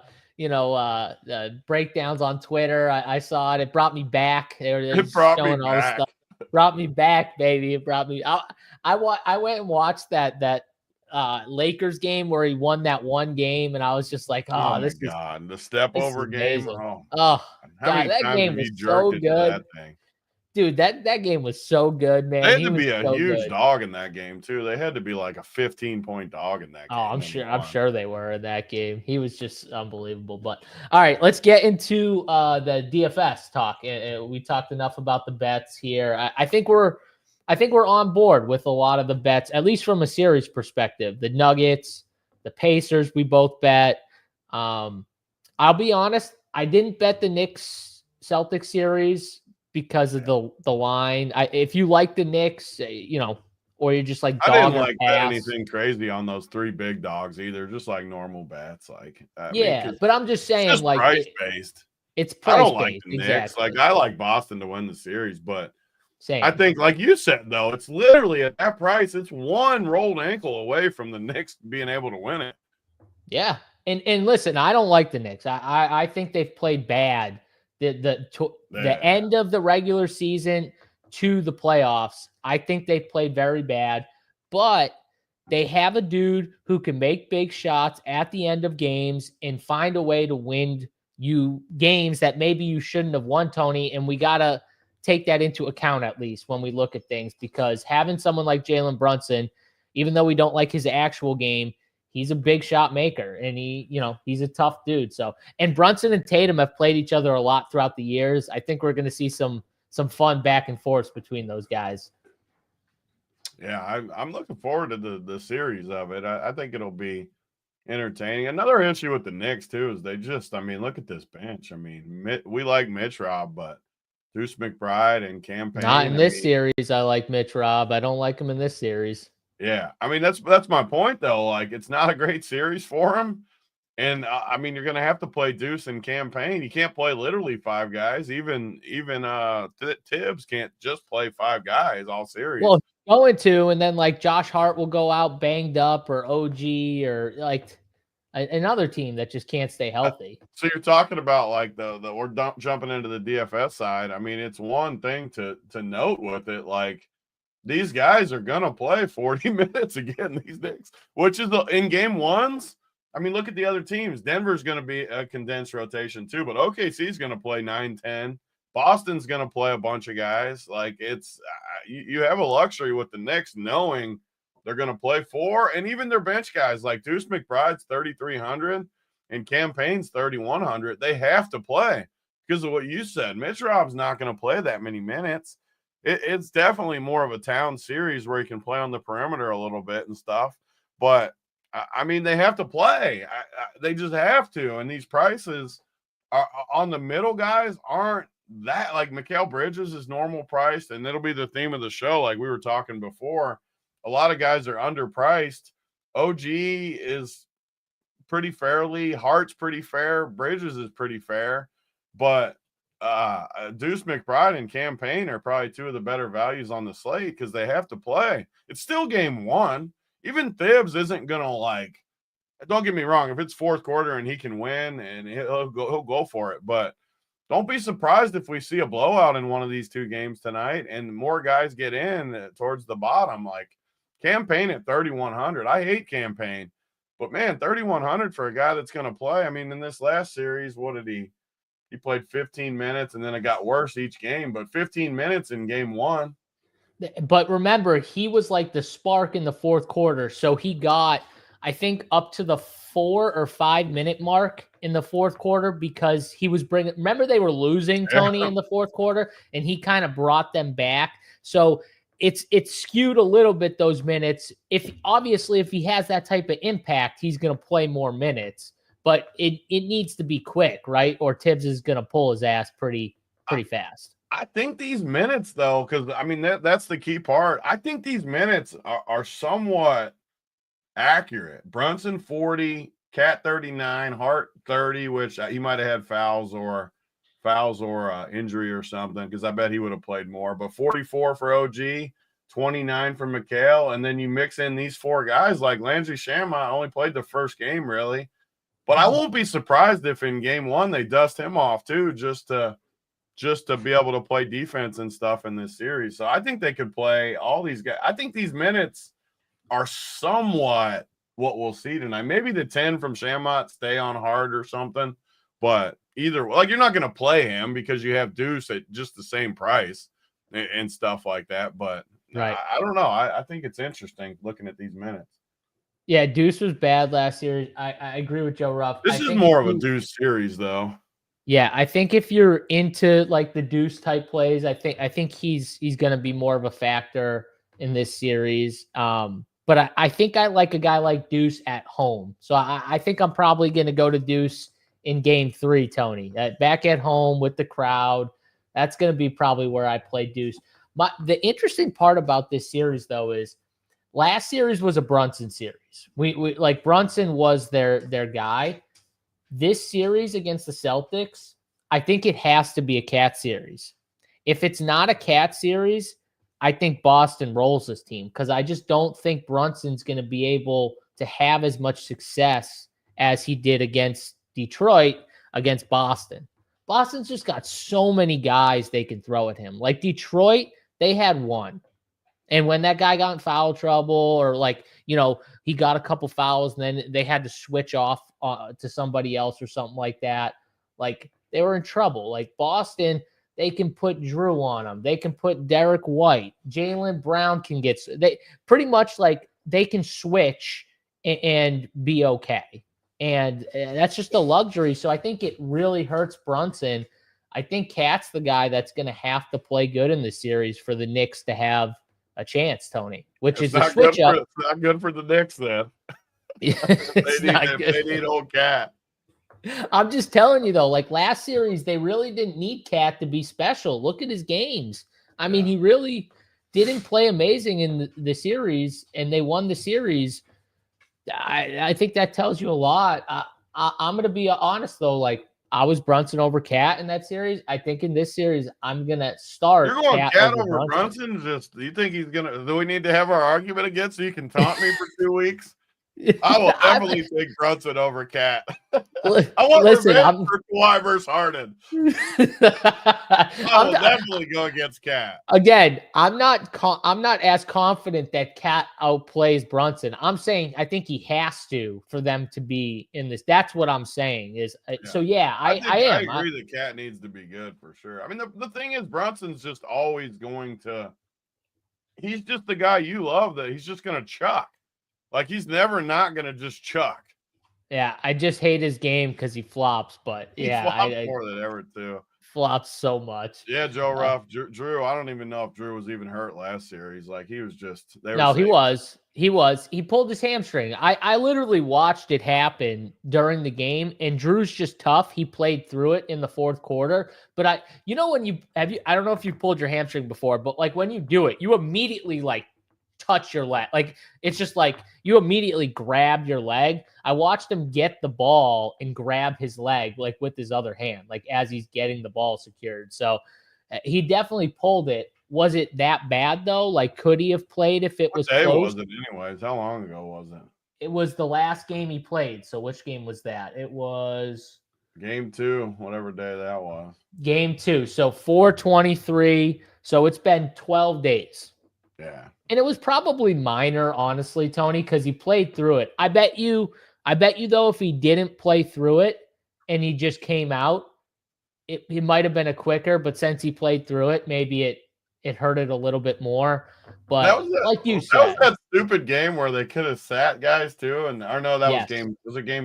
breakdowns on Twitter. I saw it. It brought me back. It brought me back. Brought me back, baby. It brought me. I went and watched that Lakers game where he won that one game, and I was just like, oh this God, the step over game. Oh, God, that game was so good. Dude, that game was so good, man. They had to be a huge dog in that game too. They had to be like a 15-point dog in that game. Oh, I'm sure they were in that game. He was just unbelievable. But all right, let's get into the DFS talk. We talked enough about the bets here. I think we're on board with a lot of the bets, at least from a series perspective. The Nuggets, the Pacers, we both bet. I'll be honest, I didn't bet the Knicks Celtics series because of the line. If you like the Knicks, or you're just like I didn't like bet anything crazy on those 3 big dogs either, just like normal bets. Like but I'm just saying, it's like price based. It's price based. I don't like the Knicks. Exactly. Like I like Boston to win the series, but. Same. I think, like you said, though, it's literally at that price. It's one rolled ankle away from the Knicks being able to win it. Yeah, and listen, I don't like the Knicks. I think they've played bad. The end of the regular season to the playoffs, I think they played very bad. But they have a dude who can make big shots at the end of games and find a way to win you games that maybe you shouldn't have won, Tony. And we gotta take that into account at least when we look at things, because having someone like Jalen Brunson, even though we don't like his actual game, he's a big shot maker and he's a tough dude. So, and Brunson and Tatum have played each other a lot throughout the years. I think we're going to see some fun back and forth between those guys. Yeah, I'm looking forward to the series of it. I think it'll be entertaining. Another issue with the Knicks too is look at this bench. We like Mitch Rob, but Deuce McBride and Cam Payne. Not in this series. I like Mitch Rob. I don't like him in this series. Yeah. That's my point though. Like it's not a great series for him. And you're going to have to play Deuce and Cam Payne. You can't play literally 5 guys. Even Tibbs can't just play 5 guys all series. Well, going to, and then like Josh Hart will go out banged up, or OG, or like another team that just can't stay healthy. So you're talking about like we're jumping into the DFS side. It's one thing to note with it. Like these guys are going to play 40 minutes again, these Knicks, which is in game ones. Look at the other teams. Denver's going to be a condensed rotation too, but OKC is going to play 9-10. Boston's going to play a bunch of guys. Like it's you have a luxury with the Knicks knowing they're going to play 4, and even their bench guys like Deuce McBride's 3,300 and Cam Payne's 3,100. They have to play because of what you said. Mitch Rob's not going to play that many minutes. It's definitely more of a town series where he can play on the perimeter a little bit and stuff. But they have to play. They just have to. And these prices are on the middle guys aren't that, like, Mikal Bridges is normal priced, and it'll be the theme of the show. Like we were talking before, a lot of guys are underpriced. OG is pretty fairly, Hart's pretty fair, Bridges is pretty fair, but Deuce McBride and Campaign are probably two of the better values on the slate because they have to play. It's still game one. Even Thibs isn't gonna, like, don't get me wrong, if it's fourth quarter and he can win, and he'll go for it, but don't be surprised if we see a blowout in one of these two games tonight and more guys get in towards the bottom. Like Campaign at 3,100. I hate Campaign, but man, 3,100 for a guy that's going to play. I mean, in this last series, what did he played 15 minutes, and then it got worse each game, but 15 minutes in game one. But remember, he was like the spark in the fourth quarter. So he got, I think, up to the 4 or 5 minute mark in the fourth quarter because he was bringing, remember they were losing, Tony, in the fourth quarter, and he kind of brought them back. So it's skewed a little bit, those minutes. If he has that type of impact, he's going to play more minutes, but it needs to be quick, right? Or Tibbs is going to pull his ass pretty fast. I think these minutes, though, because I mean, that's the key part. I think these minutes are somewhat accurate. Brunson 40, Cat 39, Hart 30, which he might have had fouls or injury or something, because I bet he would have played more. But 44 for OG, 29 for Mikal, and then you mix in these four guys. Like Landry Shamet only played the first game, really. But I won't be surprised if in game one they dust him off too, just to be able to play defense and stuff in this series. So I think they could play all these guys. I think these minutes are somewhat what we'll see tonight. Maybe the 10 from Shamet stay on Hard or something, but either, like, you're not going to play him because you have Deuce at just the same price and stuff like that. But right. I don't know. I think it's interesting looking at these minutes. Yeah, Deuce was bad last year. I agree with Joe Ruff. This is more of a Deuce series, though. Yeah, I think if you're into like the Deuce type plays, I think he's going to be more of a factor in this series. But I think I like a guy like Deuce at home. So I think I'm probably going to go to Deuce in game 3, Tony. Back at home with the crowd. That's going to be probably where I play Deuce. The interesting part about this series, though, is last series was a Brunson series. We like Brunson was their guy. This series against the Celtics, I think it has to be a Cat series. If it's not a Cat series, I think Boston rolls this team because I just don't think Brunson's going to be able to have as much success as he did against Detroit against Boston. Boston's just got so many guys they can throw at him. Like Detroit, they had one. And when that guy got in foul trouble or he got a couple fouls and then they had to switch off to somebody else or something like that, like they were in trouble. Like Boston, they can put Jrue on them. They can put Derek White. Jaylen Brown can get – they pretty much like they can switch and be okay. And that's just a luxury. So I think it really hurts Brunson. I think Cat's the guy that's going to have to play good in this series for the Knicks to have a chance, Tony, which is a switch up. It's not good for the Knicks then. They need old Cat. I'm just telling you, though, like last series, they really didn't need Cat to be special. Look at his games. I mean, he really didn't play amazing in the series, and they won the series. I think that tells you a lot. I'm going to be honest, though. Like, I was Brunson over Cat in that series. I think in this series, I'm going to start. You're going Cat over Brunson? Just, do you think he's going to – do we need to have our argument again so you can taunt me for 2 weeks? I will definitely take Brunson over Cat. I want revenge for Kawhi versus Harden. I will definitely go against Cat. Again, I'm not as confident that Cat outplays Brunson. I'm saying I think he has to for them to be in this. That's what I'm saying is. Yeah. So yeah, I am. I agree that Cat needs to be good for sure. I mean, the thing is, Brunson's just always going to. He's just the guy you love. That he's just going to chuck. Like, he's never not going to just chuck. Yeah, I just hate his game because he flops, but he flops more than ever, too. flopped so much. Yeah, Joe Ruff, Jrue. I don't even know if Jrue was even hurt last series. Like he was just. No, he was. He was. He pulled his hamstring. I literally watched it happen during the game, and Drew's just tough. He played through it in the fourth quarter. But when I don't know if you pulled your hamstring before, but like when you do it, you immediately like touch your leg. Like it's just like you immediately grab your leg. I watched him get the ball and grab his leg like with his other hand, like as he's getting the ball secured. So he definitely pulled it. Was it that bad though? Like, could he have played if it was close? What day close? was it anyways? How long ago was it? It was the last game he played. So which game was that? It was game 2, whatever day that was. Game 2. So 4/23. So it's been 12 days. Yeah. And it was probably minor, honestly, Tony, because he played through it. I bet you though, if he didn't play through it and he just came out, it might have been a quicker, but since he played through it, maybe it hurt it a little bit more. But like you said, that was that stupid game where they could have sat guys too. And I know that was game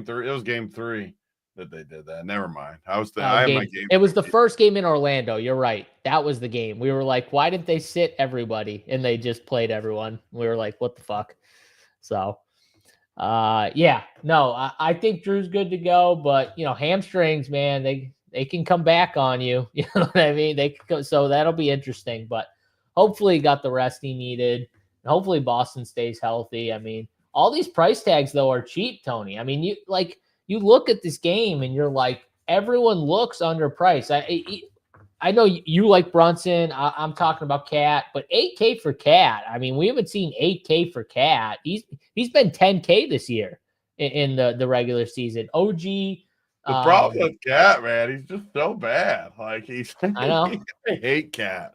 3. It was game 3 that they did that. Never mind. It was the first game in Orlando. You're right. That was the game. We were like, why didn't they sit everybody? And they just played everyone. We were like, what the fuck? So, I think Drew's good to go. But hamstrings, man, they can come back on you. You know what I mean? They could go, so that'll be interesting. But hopefully, he got the rest he needed. Hopefully, Boston stays healthy. I mean, all these price tags though are cheap, Tony. I mean, you look at this game and you're like, everyone looks underpriced. I know you like Brunson. I'm talking about Cat, but 8K for Cat. I mean, we haven't seen 8K for Cat. He's been 10K this year in the regular season. OG. The problem with Cat, man, he's just so bad. Like I know. I hate Cat.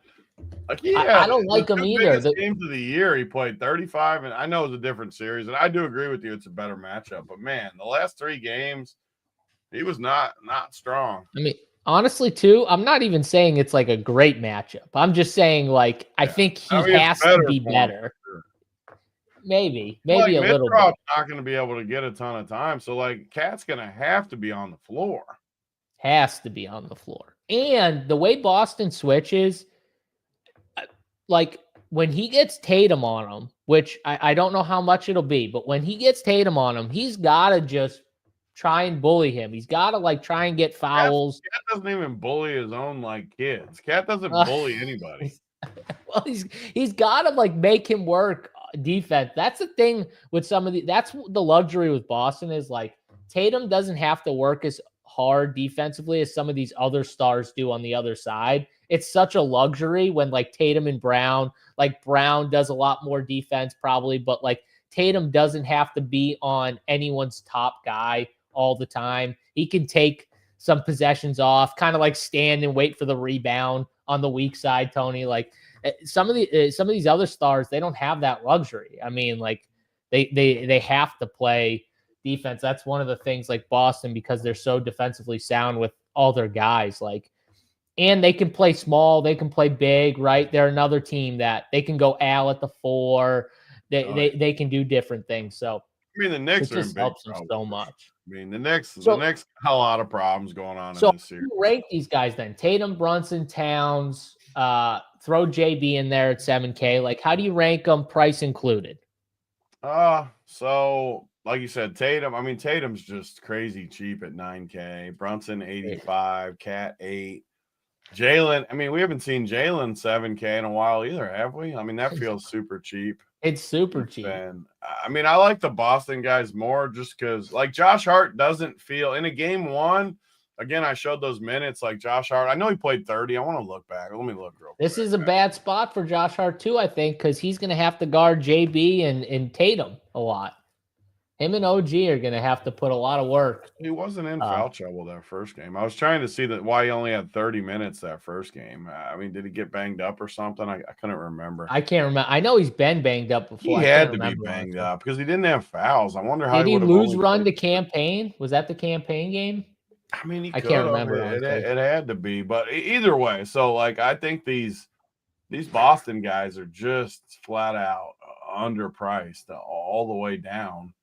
Like I don't like him either. The games of the year, he played 35, and I know it's a different series, and I do agree with you, it's a better matchup. But man, the last 3 games, he was not strong. I mean, honestly, too, I'm not even saying it's like a great matchup. I'm just saying, like, I think he has to be better. Sure. Maybe a little bit. Not going to be able to get a ton of time, so like Cat's going to have to be on the floor. Has to be on the floor, and the way Boston switches. Like when he gets Tatum on him, which I don't know how much it'll be, but when he gets Tatum on him, he's got to just try and bully him. He's got to like try and get fouls. Cat doesn't even bully his own like kids. Cat doesn't bully anybody. Well, he's got to like make him work defense. That's the thing with that's the luxury with Boston is like Tatum doesn't have to work as hard defensively as some of these other stars do on the other side. It's such a luxury when like Tatum and Brown, like Brown does a lot more defense probably, but like Tatum doesn't have to be on anyone's top guy all the time. He can take some possessions off, kind of like stand and wait for the rebound on the weak side, Tony. Like some of these other stars, they don't have that luxury. I mean, like they have to play defense. That's one of the things like Boston, because they're so defensively sound with all their guys, like, and they can play small, they can play big, right? They're another team that they can go Al at the 4. They can do different things. So I mean, the Knicks just helps them so much. I mean, the Knicks got a lot of problems going on in this series. So rank these guys then: Tatum, Brunson, Towns. Throw JB in there at 7K. Like, how do you rank them, price included? So like you said, Tatum. I mean, Tatum's just crazy cheap at 9K. Brunson 85, Cat 8. Jalen, I mean, we haven't seen Jalen 7K in a while either, have we? I mean, that feels super cheap. It's super cheap. And I mean, I like the Boston guys more just because, like, Josh Hart doesn't feel in a game 1. Again, I showed those minutes. Like Josh Hart, I know he played 30. I want to look back. Let me look real quick. This is a bad spot for Josh Hart too, I think, because he's going to have to guard JB and Tatum a lot. Him and OG are going to have to put a lot of work. He wasn't in foul trouble that first game. I was trying to see why he only had 30 minutes that first game. I mean, did he get banged up or something? I couldn't remember. I can't remember. I know he's been banged up before. He had to be banged up because he didn't have fouls. I wonder how did he lose run to campaign? Was that the campaign game? I mean, I can't remember. It had to be, but either way. So, like, I think these Boston guys are just flat out underpriced all the way down.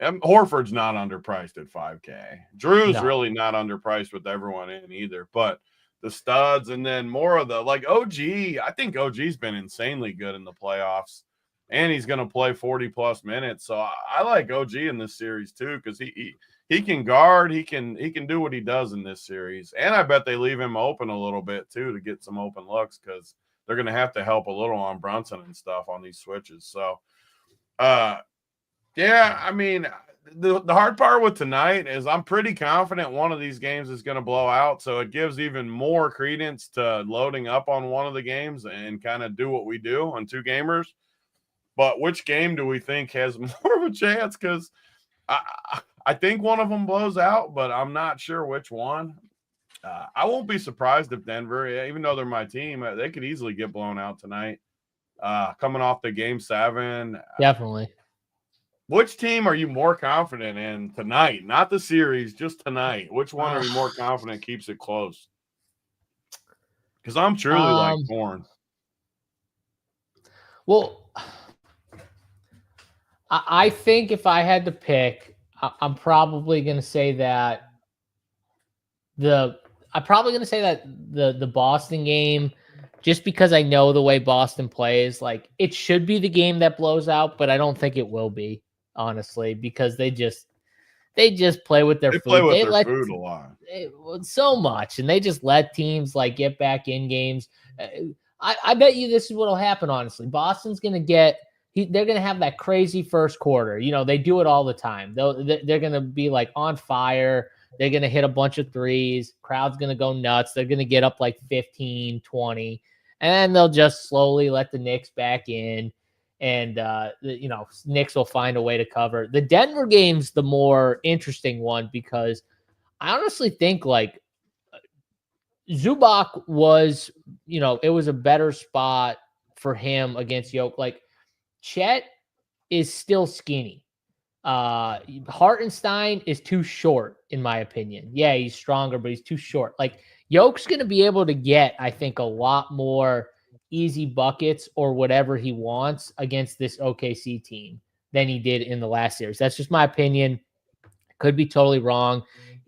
And Horford's not underpriced at 5K. Drew's really not underpriced with everyone in either. But studs, and then more of the like OG. I think OG's been insanely good in the playoffs, and he's going to play 40+ minutes. So I like OG in this series too, because he can guard, he can do what he does in this series, and I bet they leave him open a little bit too to get some open looks, because they're going to have to help a little on Brunson and stuff on these switches. So, yeah, I mean, the hard part with tonight is I'm pretty confident one of these games is going to blow out. So it gives even more credence to loading up on one of the games and kind of do what we do on 2 gamers. But which game do we think has more of a chance? Because I think one of them blows out, but I'm not sure which one. I won't be surprised if Denver, even though they're my team, they could easily get blown out tonight. Coming off the Game 7. Definitely. Which team are you more confident in tonight? Not the series, just tonight. Which one are you more confident keeps it close? Because I'm truly like torn. Well, I think if I had to pick, I'm probably going to say that the Boston game, just because I know the way Boston plays, like it should be the game that blows out, but I don't think it will be, honestly, because they just play with their food. Play with their food a lot. So much, and they just let teams like get back in games. I bet you this is what will happen, honestly. Boston's going to get they're going to have that crazy first quarter. You know, they do it all the time. They're going to be like on fire. They're going to hit a bunch of threes. Crowd's going to go nuts. They're going to get up like 15, 20, and then they'll just slowly let the Knicks back in. And, Knicks will find a way to cover. The Denver game's the more interesting one, because I honestly think like Zubac was, it was a better spot for him against Yoke. Like Chet is still skinny. Hartenstein is too short, in my opinion. Yeah, he's stronger, but he's too short. Like Yoke's going to be able to get, I think, a lot more easy buckets or whatever he wants against this OKC team than he did in the last series. That's just my opinion. Could be totally wrong.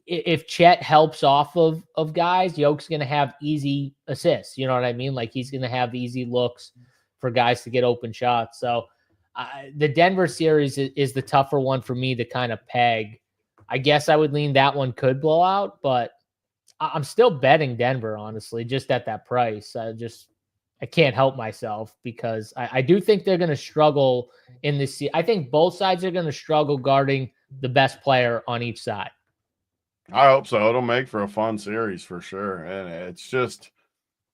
If Chet helps off of guys, Yoke's going to have easy assists. You know what I mean? Like he's going to have easy looks for guys to get open shots. So the Denver series is the tougher one for me to kind of peg. I guess I would lean that one could blow out, but I'm still betting Denver, honestly, just at that price. I can't help myself, because I do think they're going to struggle in this. I think both sides are going to struggle guarding the best player on each side. I hope so. It'll make for a fun series for sure. And it's just,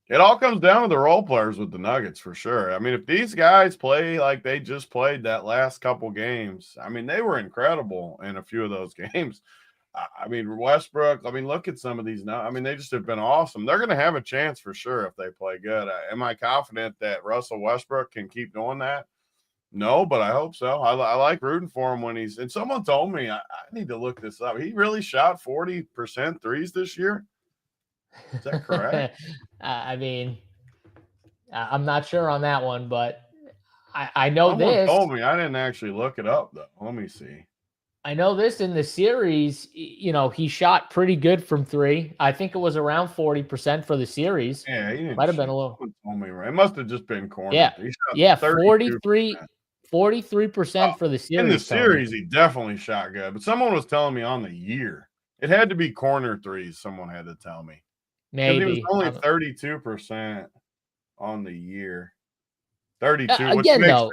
it all comes down to the role players with the Nuggets for sure. I mean, if these guys play like they just played that last couple games, I mean, they were incredible in a few of those games. I mean, Westbrook, look at some of these now. I mean, they just have been awesome. They're going to have a chance for sure if they play good. Am I confident that Russell Westbrook can keep doing that? No, but I hope so. I like rooting for him when he's – and someone told me, I need to look this up. He really shot 40% threes this year. Is that correct? I'm not sure on that one, but I know someone told me. I didn't actually look it up, though. Let me see. I know this in the series, he shot pretty good from 3. I think it was around 40% for the series. Yeah, he might have been a little. Told me right. It must have just been corner. Yeah, 43% for the series. In the series, he definitely shot good. But someone was telling me on the year, it had to be corner threes. Someone had to tell me. Maybe he was only 32% on the year. 32. Again, though.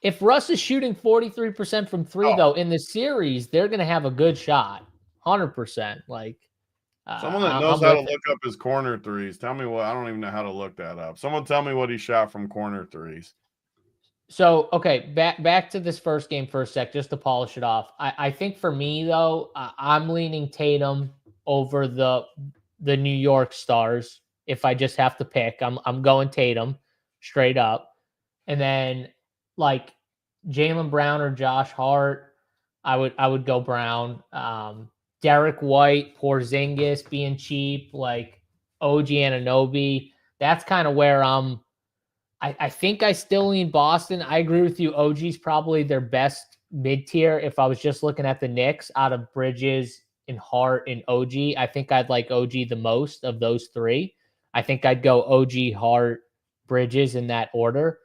If Russ is shooting 43% from 3, though, in the series, they're going to have a good shot, 100%. Like someone that knows how to look up his corner threes. Tell me what. I don't even know how to look that up. Someone tell me what he shot from corner threes. So, okay, back to this first game for a sec, just to polish it off. I think for me, though, I'm leaning Tatum over the New York Stars. If I just have to pick, I'm going Tatum straight up, and then like Jaylen Brown or Josh Hart, I would go Brown. Derek White, Porzingis being cheap, like OG Anunoby. That's kind of where I think I still lean Boston. I agree with you. OG's probably their best mid-tier if I was just looking at the Knicks out of Bridges in Hart, and OG. I think I'd like OG the most of those three. I think I'd go OG, Hart, Bridges in that order.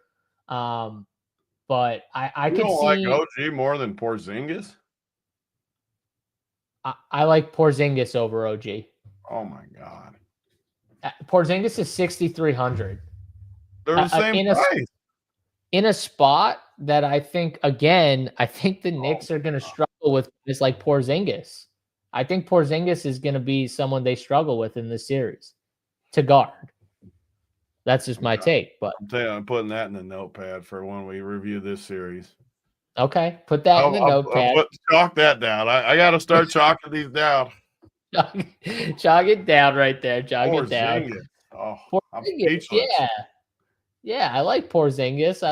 But I You could don't see like OG more than Porzingis? I like Porzingis over OG. Oh my God. Porzingis is 6,300. They're the same price. In a spot that I think the Knicks are going to struggle with is like Porzingis. I think Porzingis is going to be someone they struggle with in this series to guard. That's just my take. But I'm putting that in the notepad for when we review this series. Okay, put that in the notepad. Chalk that down. I got to start chalking these down. Jog it down right there. Jog it down. Oh, I'm Porzingis, speechless. Yeah, I like Porzingis.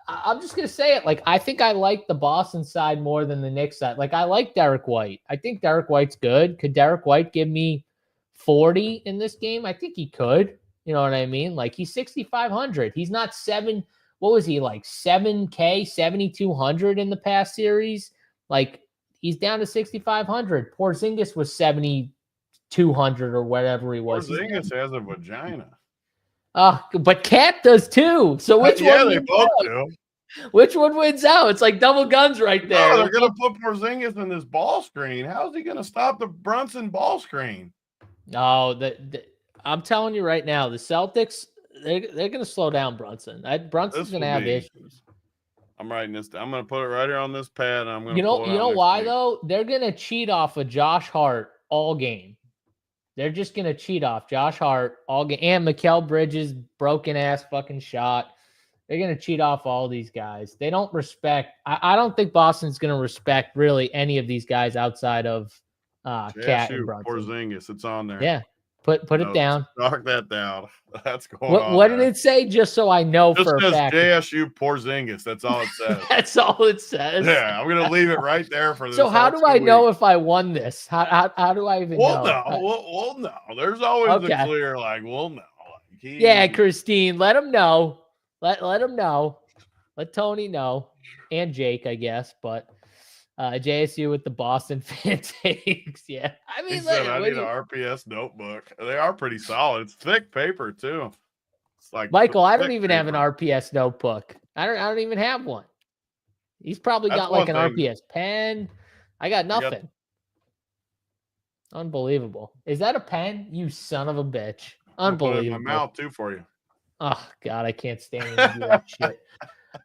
I'm just gonna say it. Like, I think I like the Boston side more than the Knicks side. Like, I like Derek White. I think Derek White's good. Could Derek White give me 40 in this game? I think he could. You know what I mean? Like, he's 6,500. He's not seven. What was he, like 7K, 7,200 in the past series? Like, he's down to 6,500. Porzingis was 7,200 or whatever he was. Porzingis has a vagina. But Cat does too. So which one? Yeah, they both do. Which one wins out? It's like double guns right there. No, they're gonna put Porzingis in this ball screen. How's he gonna stop the Brunson ball screen? No, I'm telling you right now, the Celtics they're gonna slow down Brunson. Brunson's gonna have issues. I'm writing this down. I'm gonna put it right here on this pad. And I'm gonna. You know why though? They're gonna cheat off of Josh Hart all game. They're just going to cheat off Josh Hart all game and Mikal Bridges' broken ass fucking shot. They're going to cheat off all these guys. They don't respect. I don't think Boston's going to respect really any of these guys outside of Cat and Brunson. Porzingis, it's on there. Yeah. Put it down. Knock that down. That's going on. What did it say? Just so I know for a fact. JSU Porzingis. That's all it says. That's all it says. Yeah, I'm gonna leave it right there for this. So how do I know if I won this? How do I even know? We'll know. There's always a clear we'll know. Yeah, Christine, let him know. Let him know. Let Tony know, and Jake, I guess. But JSU with the Boston fan takes. Yeah, I mean, I need an RPS notebook. They are pretty solid. It's thick paper too. It's like Michael. I don't even have an RPS notebook. I don't even have one. He's probably got like an RPS pen. I got nothing. Unbelievable. Is that a pen? You son of a bitch. Unbelievable. I'll put it in my mouth too for you. Oh God, I can't stand when you do that shit.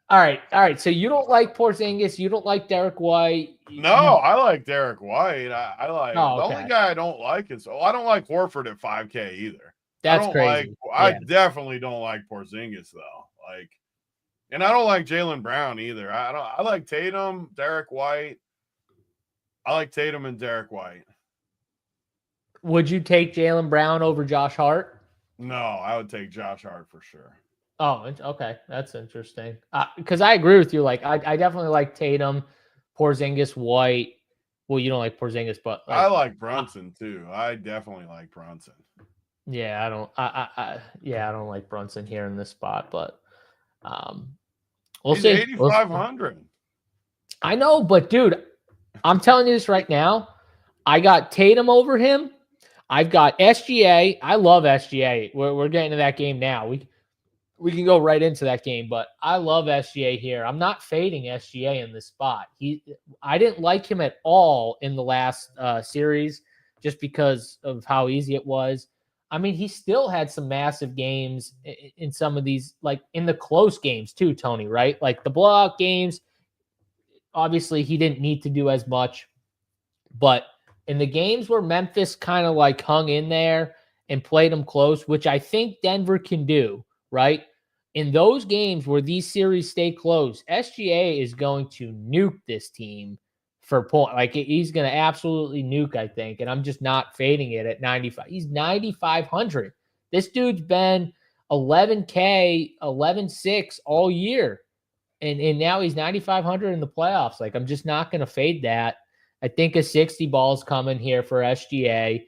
All right. So you don't like Porzingis. You don't like Derek White. No, I like Derek White. I like the only guy I don't like is I don't like Horford at 5K either. That's crazy. I definitely don't like Porzingis though. Like, and I don't like Jaylen Brown either. I like Tatum, Derek White. I like Tatum and Derek White. Would you take Jaylen Brown over Josh Hart? No, I would take Josh Hart for sure. Oh, okay. That's interesting. Because I agree with you. Like, I definitely like Tatum, Porzingis, White. Well, you don't like Porzingis, but I like Brunson too. I definitely like Brunson. Yeah, I don't like Brunson here in this spot, but we'll see. 8,500. I know, but dude, I'm telling you this right now. I got Tatum over him. I've got SGA. I love SGA. We're getting to that game now. We can go right into that game, but I love SGA here. I'm not fading SGA in this spot. I didn't like him at all in the last series just because of how easy it was. I mean, he still had some massive games in some of these, like in the close games too, Tony, right? Like the blowout games, obviously he didn't need to do as much, but in the games where Memphis kind of like hung in there and played them close, which I think Denver can do, right? In those games where these series stay close, SGA is going to nuke this team for point. Like he's going to absolutely nuke, I think. And I'm just not fading it at 95. He's 9,500. This dude's been 11K, 11.6 all year. And now he's 9,500 in the playoffs. Like I'm just not going to fade that. I think a 60 ball's coming here for SGA.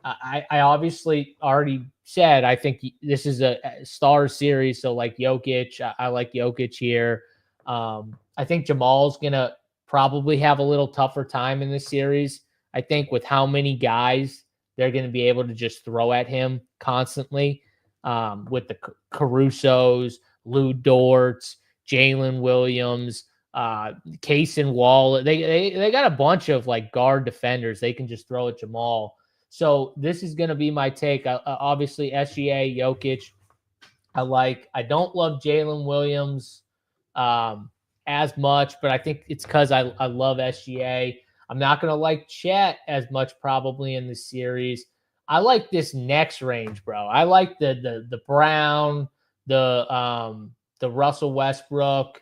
I obviously already said I think this is a star series. So like Jokic, I like Jokic here. I think Jamal's going to probably have a little tougher time in this series. I think with how many guys they're going to be able to just throw at him constantly, with the Carusos, Lou Dortz, Jalen Williams, Case and Wall. They got a bunch of like guard defenders they can just throw at Jamal. So this is going to be my take. Obviously, SGA, Jokic, I don't love Jalen Williams as much, but I think it's because I love SGA. I'm not going to like Chet as much probably in this series. I like this next range, bro. I like the Brown, the Russell Westbrook,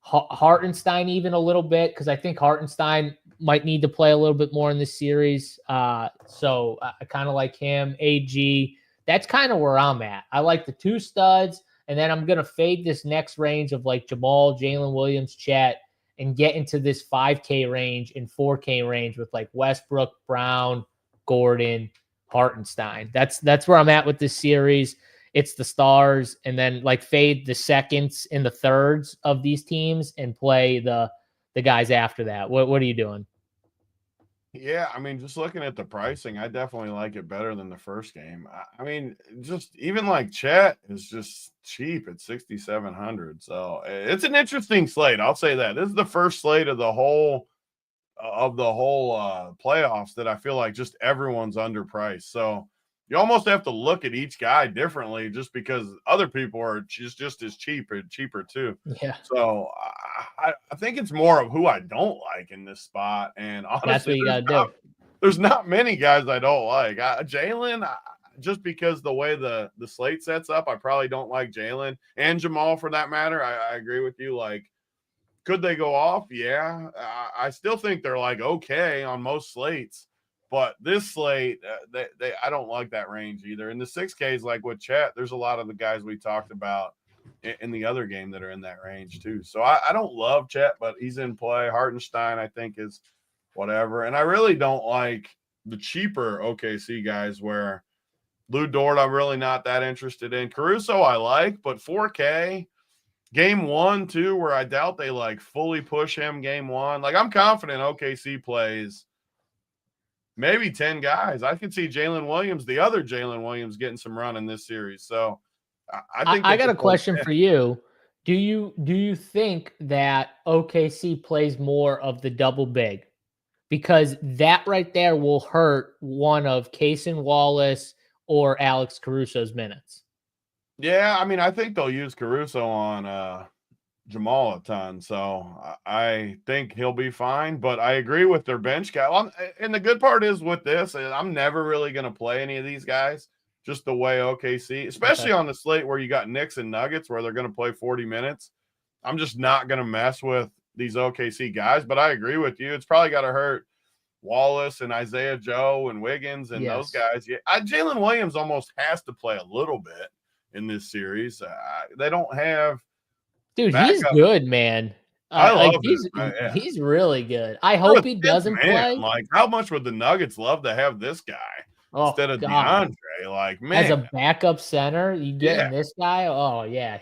Hartenstein even a little bit, because I think Hartenstein might need to play a little bit more in this series. So I kind of like him. AG, that's kind of where I'm at. I like the two studs, and then I'm going to fade this next range of like Jamal, Jalen Williams, Chet, and get into this 5K range and 4K range with like Westbrook, Brown, Gordon, Hartenstein. That's where I'm at with this series. It's the stars, and then like fade the seconds and the thirds of these teams and play the guys after that. What are you doing? Yeah, I mean, just looking at the pricing, I definitely like it better than the first game. I mean, just even like Chet is just cheap at 6,700. So it's an interesting slate. I'll say that. This is the first slate of the whole playoffs that I feel like just everyone's underpriced. So you almost have to look at each guy differently just because other people are just as cheap or cheaper too. Yeah. So I think it's more of who I don't like in this spot. And honestly, that's what you got to do. There's not many guys I don't like. Jalen, just because the way the slate sets up, I probably don't like Jalen and Jamal for that matter. I agree with you. Like, could they go off? Yeah. I still think they're like okay on most slates. But this slate, I don't like that range either. In the 6Ks, like with Chet, there's a lot of the guys we talked about in the other game that are in that range too. So I don't love Chet, but he's in play. Hartenstein, I think, is whatever. And I really don't like the cheaper OKC guys where Lou Dort, I'm really not that interested in. Caruso, I like, but 4K, game 1, too, where I doubt they like fully push him game 1. Like, I'm confident OKC plays maybe 10 guys. I could see Jalen Williams, the other Jalen Williams, getting some run in this series. So I think I got a question for you. Do you think that OKC plays more of the double big? Because that right there will hurt one of Cason Wallace or Alex Caruso's minutes. Yeah, I mean, I think they'll use Caruso on Jamal a ton, so I think he'll be fine. But I agree with their bench guy. And the good part is with this, I'm never really going to play any of these guys just the way OKC, especially on the slate where you got Knicks and Nuggets where they're going to play 40 minutes. I'm just not going to mess with these OKC guys. But I agree with you. It's probably got to hurt Wallace and Isaiah Joe and Wiggins and those guys. Yeah, Jalen Williams almost has to play a little bit in this series. They don't have. Dude, he's good, man. I love him. He's really good. I hope he doesn't play. Like, how much would the Nuggets love to have this guy instead of DeAndre? Like, man, as a backup center, you getting this guy? Oh yeah,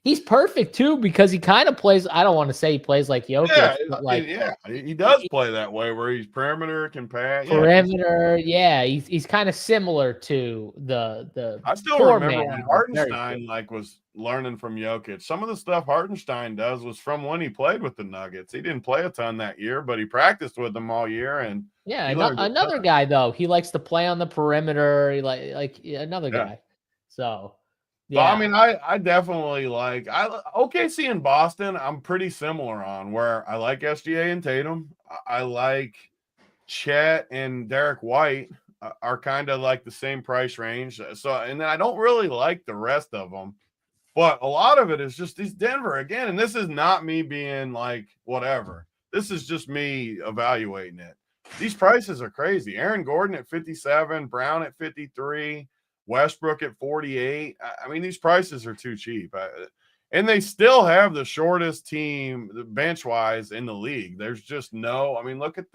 he's perfect too because he kind of plays. I don't want to say he plays like Jokic, but like he does play that way where he's perimeter, can pass. Perimeter, he's kind of similar to the. I still remember when Hartenstein was learning from Jokic. Some of the stuff Hartenstein does was from when he played with the Nuggets. He didn't play a ton that year, but he practiced with them all year. And another guy though, he likes to play on the perimeter. He like another guy. So. Yeah, I mean, I definitely like OKC and Boston. I'm pretty similar on where I like SGA and Tatum. I like Chet and Derek White are kind of like the same price range. So, and then I don't really like the rest of them, but a lot of it is just these Denver again. And this is not me being like whatever. This is just me evaluating it. These prices are crazy. Aaron Gordon at 57, Brown at 53. Westbrook at 48. I mean, these prices are too cheap. And they still have the shortest team bench-wise in the league. There's just no – I mean, look at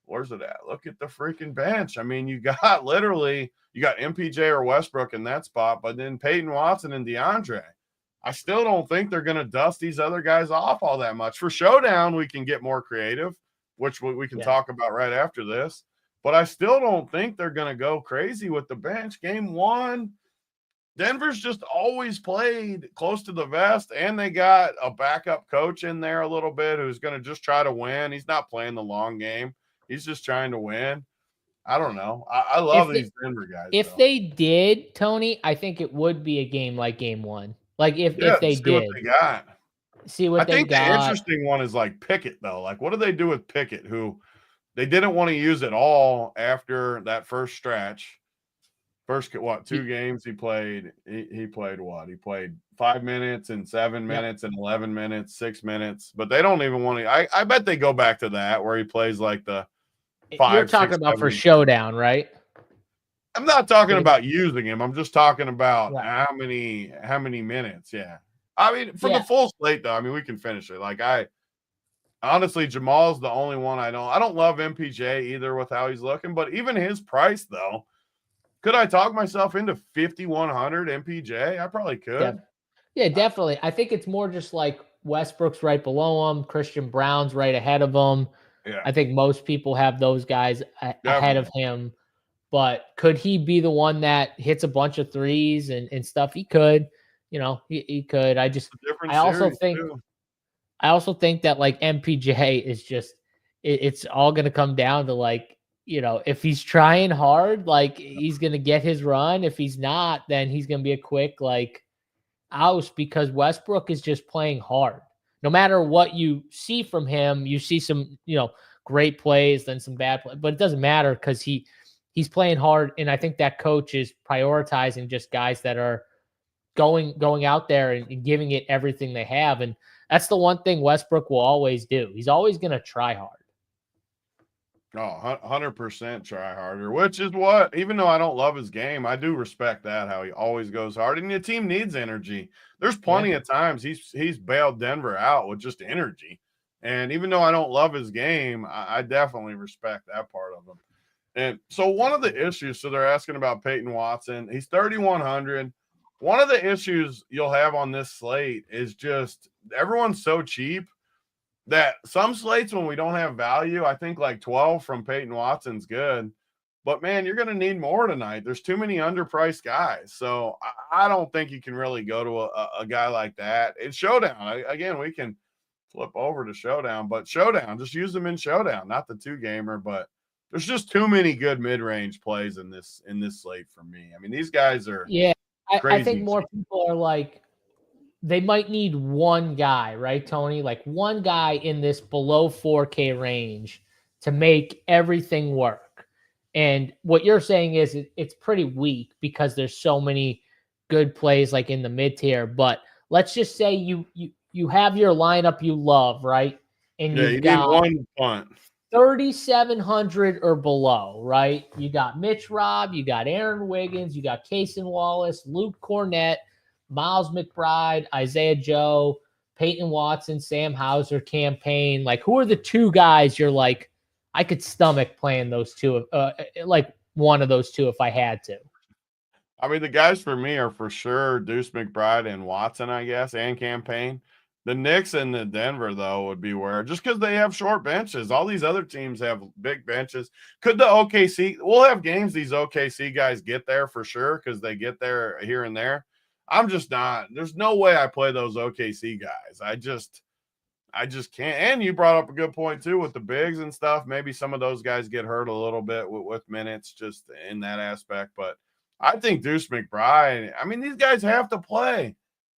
where's it at? Look at the freaking bench. I mean, you got MPJ or Westbrook in that spot, but then Peyton Watson and DeAndre. I still don't think they're going to dust these other guys off all that much. For Showdown, we can get more creative. which we can talk about right after this. But I still don't think they're going to go crazy with the bench. Game 1, Denver's just always played close to the vest, and they got a backup coach in there a little bit who's going to just try to win. He's not playing the long game. He's just trying to win. I don't know. I love these Denver guys. If they did, Tony, I think it would be a game like Game 1. Like if they did. What they got. See what they got. I think the interesting one is like Picket, though. Like, what do they do with Picket, who they didn't want to use at all after that first stretch? First, 2 games he played? He played what? He played 5 minutes and 7 minutes and 11 minutes, 6 minutes. But they don't even want to. I bet they go back to that where he plays like the 5. You're talking about for Showdown, right? I'm not talking about using him. I'm just talking about how many minutes. Yeah. I mean, for the full slate, though, I mean, we can finish it. Like, honestly, Jamal's the only one I don't love MPJ either with how he's looking, but even his price, though, could I talk myself into 5,100 MPJ? I probably could. Yeah, definitely. I think it's more just like Westbrook's right below him, Christian Brown's right ahead of him. Yeah. I think most people have those guys ahead of him. But could he be the one that hits a bunch of threes and stuff? He could. He could. I also think that like MPJ is just it's all going to come down to like, if he's trying hard, like he's going to get his run. If he's not, then he's going to be a quick like oust because Westbrook is just playing hard. No matter what you see from him, you see some, great plays, then some bad plays, but it doesn't matter because he's playing hard. And I think that coach is prioritizing just guys that are going out there and giving it everything they have. And that's the one thing Westbrook will always do. He's always going to try hard. Oh, 100% try harder, which is what, even though I don't love his game, I do respect that, how he always goes hard. And the team needs energy. There's plenty of times he's bailed Denver out with just energy. And even though I don't love his game, I definitely respect that part of him. And so one of the issues, so they're asking about Peyton Watson. He's 3,100. One of the issues you'll have on this slate is just everyone's so cheap that some slates when we don't have value, I think like 12 from Peyton Watson's good. But, man, you're going to need more tonight. There's too many underpriced guys. So I don't think you can really go to a guy like that. It's Showdown. Again, we can flip over to Showdown. But Showdown, just use them in Showdown, not the 2-gamer. But there's just too many good mid-range plays in this slate for me. I mean, these guys are I think more people are like, they might need one guy, right, Tony? Like one guy in this below 4K range to make everything work. And what you're saying is it's pretty weak because there's so many good plays like in the mid-tier. But let's just say you have your lineup you love, right? And you got need one punt. 3,700 or below, right? You got Mitch Robb, you got Aaron Wiggins, you got Cason Wallace, Luke Cornett, Miles McBride, Isaiah Joe, Peyton Watson, Sam Hauser, Campaign. Like, who are the 2 guys you're like, I could stomach playing those 2, like one of those 2 if I had to? I mean, the guys for me are for sure Deuce McBride and Watson, I guess, and Campaign. The Knicks and the Denver, though, would be where, just because they have short benches. All these other teams have big benches. Could the OKC – we'll have games these OKC guys get there for sure because they get there here and there. I'm just not – there's no way I play those OKC guys. I just can't. And you brought up a good point, too, with the bigs and stuff. Maybe some of those guys get hurt a little bit with minutes just in that aspect. But I think Deuce McBride – I mean, these guys have to play.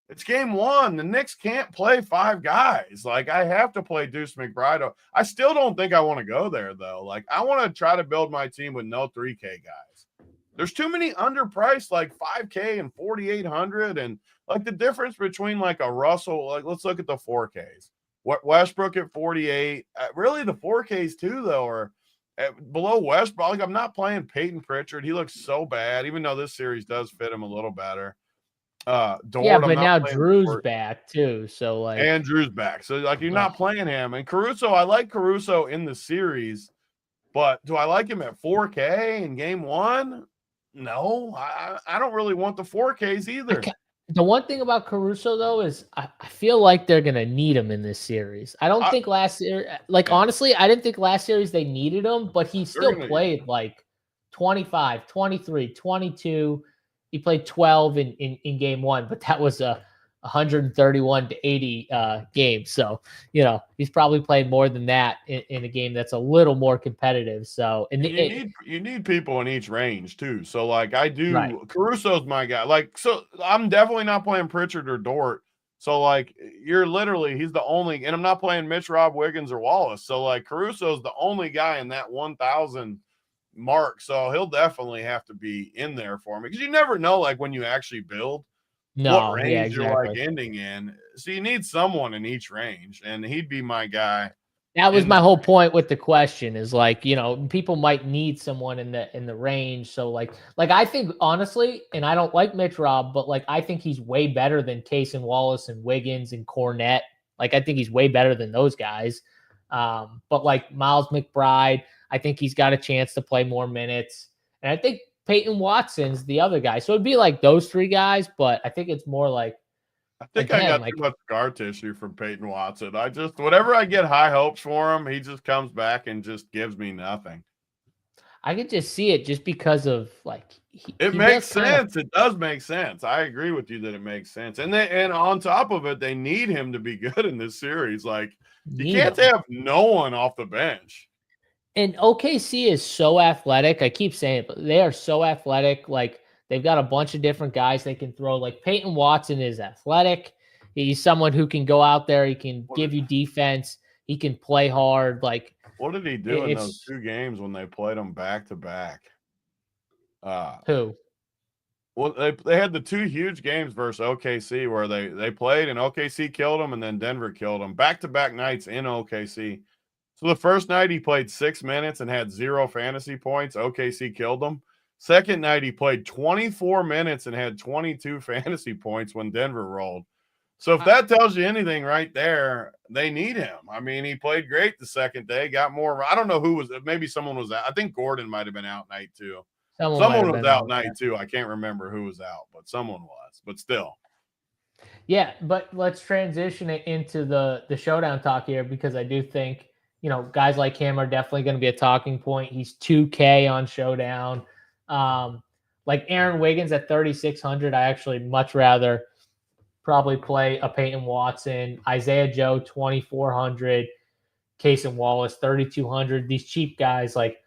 It's game 1. The Knicks can't play 5 guys. Like, I have to play Deuce McBride. I still don't think I want to go there, though. Like, I want to try to build my team with no 3K guys. There's too many underpriced, like 5K and 4,800. And, like, the difference between, like, a Russell, like, let's look at the 4Ks. Westbrook at 48. Really, the 4Ks, too, though, are below Westbrook. Like, I'm not playing Peyton Pritchard. He looks so bad, even though this series does fit him a little better. But now Jrue's back too, so like, and Jrue's back, so like you're not playing him. And Caruso, I like Caruso in the series, but do I like him at 4K in game 1? No, I don't really want the 4Ks either. The one thing about Caruso though is I feel like they're gonna need him in this series. I don't I, think last year, like yeah, honestly, I didn't think last series they needed him, but he they're still gonna. Yeah. played like 25, 23, 22. He played 12 in game one, but that was a 131 to 80 game. So, he's probably played more than that in a game that's a little more competitive. So, And you need people in each range too. So like right. Caruso's my guy. Like so I'm definitely not playing Pritchard or Dort. So like he's the only, and I'm not playing Mitch, Rob, Wiggins, or Wallace. So like Caruso's the only guy in that 1,000 mark. So he'll definitely have to be in there for me because you never know like when you actually build what No, yeah, range you're like exactly. ending in. So you need someone in each range, and he'd be my guy That was in my the. whole point with the question is like, people might need someone in the range. So like I think honestly, and I don't like Mitch Rob, but like I think he's way better than Case and Wallace and Wiggins and Cornette. Like I think he's way better than those guys. But like Miles McBride, I think he's got a chance to play more minutes. And I think Peyton Watson's the other guy. So it'd be like those three guys, but I think it's more like I think I him. got Like too much scar tissue from Peyton Watson. Whenever I get high hopes for him, he just comes back and just gives me nothing. I could just see it just because of like It he makes does kind of sense. It does make sense. I agree with you that it makes sense. And on top of it, they need him to be good in this series. Like you need can't him. have no one off the bench. And OKC is so athletic. I keep saying it, but they are so athletic. Like they've got a bunch of different guys they can throw. Like Peyton Watson is athletic. He's someone who can go out there. He can What give you defense. He can play hard. Like what did he do in those it's two games when they played him back to back? Uh who Well, they had the two huge games versus OKC where they played and OKC killed them and then Denver killed them back-to-back nights in OKC. So the first night he played 6 minutes and had 0 fantasy points. OKC killed him. Second night he played 24 minutes and had 22 fantasy points when Denver rolled. So if that tells you anything right there, they need him. I mean, he played great the second day, got more. I don't know who was, maybe someone was out. I think Gordon might have been out night two. someone might Someone have was been out out night there. too. I can't remember who was out, but someone was. But still, Yeah, but let's transition it into the showdown talk here because I do think guys like him are definitely going to be a talking point. He's 2K on Showdown. Like Aaron Wiggins at 3,600, I actually much rather probably play a Peyton Watson, Isaiah Joe 2,400, Case and Wallace 3,200. These cheap guys, like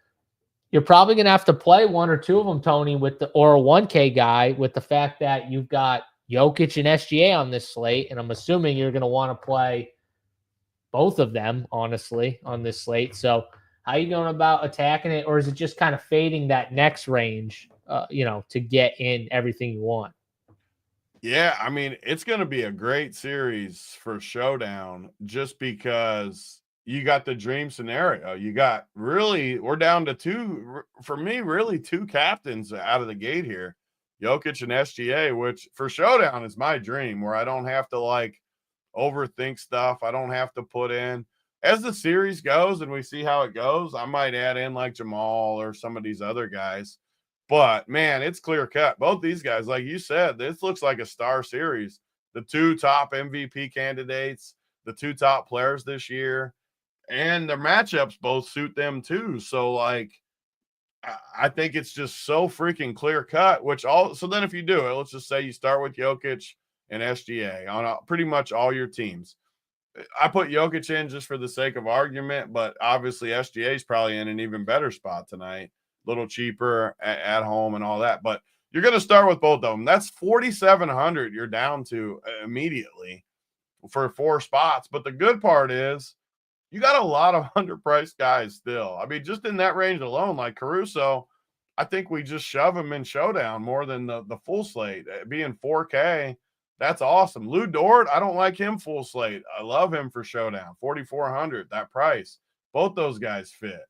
you're probably going to have to play one or two of them, Tony, or a 1K guy with the fact that you've got Jokic and SGA on this slate, and I'm assuming you're going to want to play both of them, honestly, on this slate. So, how are you going about attacking it, or is it just kind of fading that next range, to get in everything you want? yeah, I mean, it's going to be a great series for Showdown just because you got the dream scenario. You got we're down to two, for me, really two captains out of the gate here, Jokic and SGA, which for Showdown is my dream where I don't have to like overthink stuff. I don't have to put in. As the series goes and we see how it goes, I might add in like Jamal or some of these other guys. But man, it's clear cut. Both these guys, like you said, this looks like a star series. The two top MVP candidates, the two top players this year, and their matchups both suit them too. So, like, I think it's just so freaking clear cut. So then if you do it, let's just say you start with Jokic and SGA on pretty much all your teams. I put Jokic in just for the sake of argument, but obviously SGA is probably in an even better spot tonight, a little cheaper at home and all that. But you're going to start with both of them. That's 4,700 you're down to immediately for 4 spots. But the good part is you got a lot of underpriced guys still. I mean, just in that range alone, like Caruso, I think we just shove him in Showdown more than the full slate. Being 4K, that's awesome. Lou Dort, I don't like him full slate. I love him for Showdown. 4,400, that price. Both those guys fit.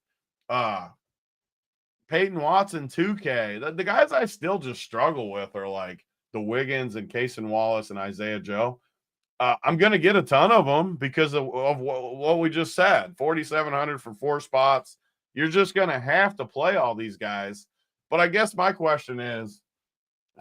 Peyton Watson, 2K. The guys I still just struggle with are like the Wiggins and Cason Wallace and Isaiah Joe. I'm going to get a ton of them because of what we just said. 4,700 for 4 spots. You're just going to have to play all these guys. But I guess my question is,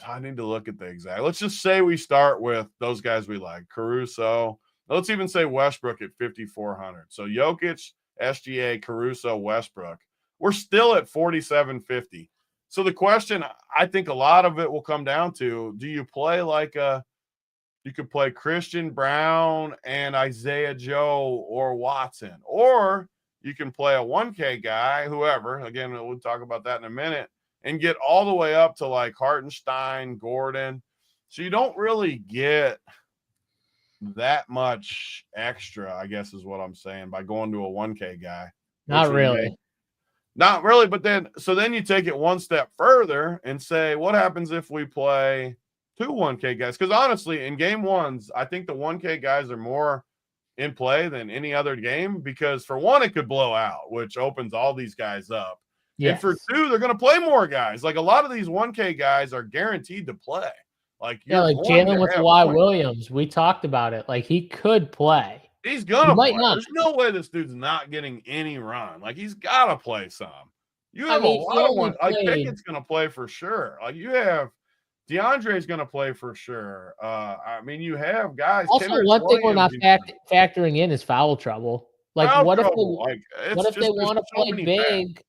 I need to look at the exact. Let's just say we start with those guys we like. Caruso. Let's even say Westbrook at 5,400. So Jokic, SGA, Caruso, Westbrook. We're still at 4,750. So the question, I think a lot of it will come down to, do you play like you could play Christian Brown and Isaiah Joe or Watson, or you can play a 1K guy, whoever. Again, we'll talk about that in a minute, and get all the way up to like Hartenstein, Gordon. So you don't really get that much extra, I guess is what I'm saying, by going to a 1K guy. Not really. Not really, but then you take it one step further and say, what happens if we play 2 1K guys? Because honestly, in game ones, I think the 1K guys are more in play than any other game, because for one, it could blow out, which opens all these guys up. Yes. And for 2, they're going to play more guys. Like a lot of these 1K guys are guaranteed to play. Like Jalen with Kawhi Williams, we talked about it. Like he could play. He's gonna play. There's no way this dude's not getting any run. Like he's gotta play some. You have a lot of ones. Like Pickett's gonna play for sure. Like you have DeAndre's gonna play for sure. I mean, you have guys. Also, one thing we're not factoring in is foul trouble. Like what if they want to play big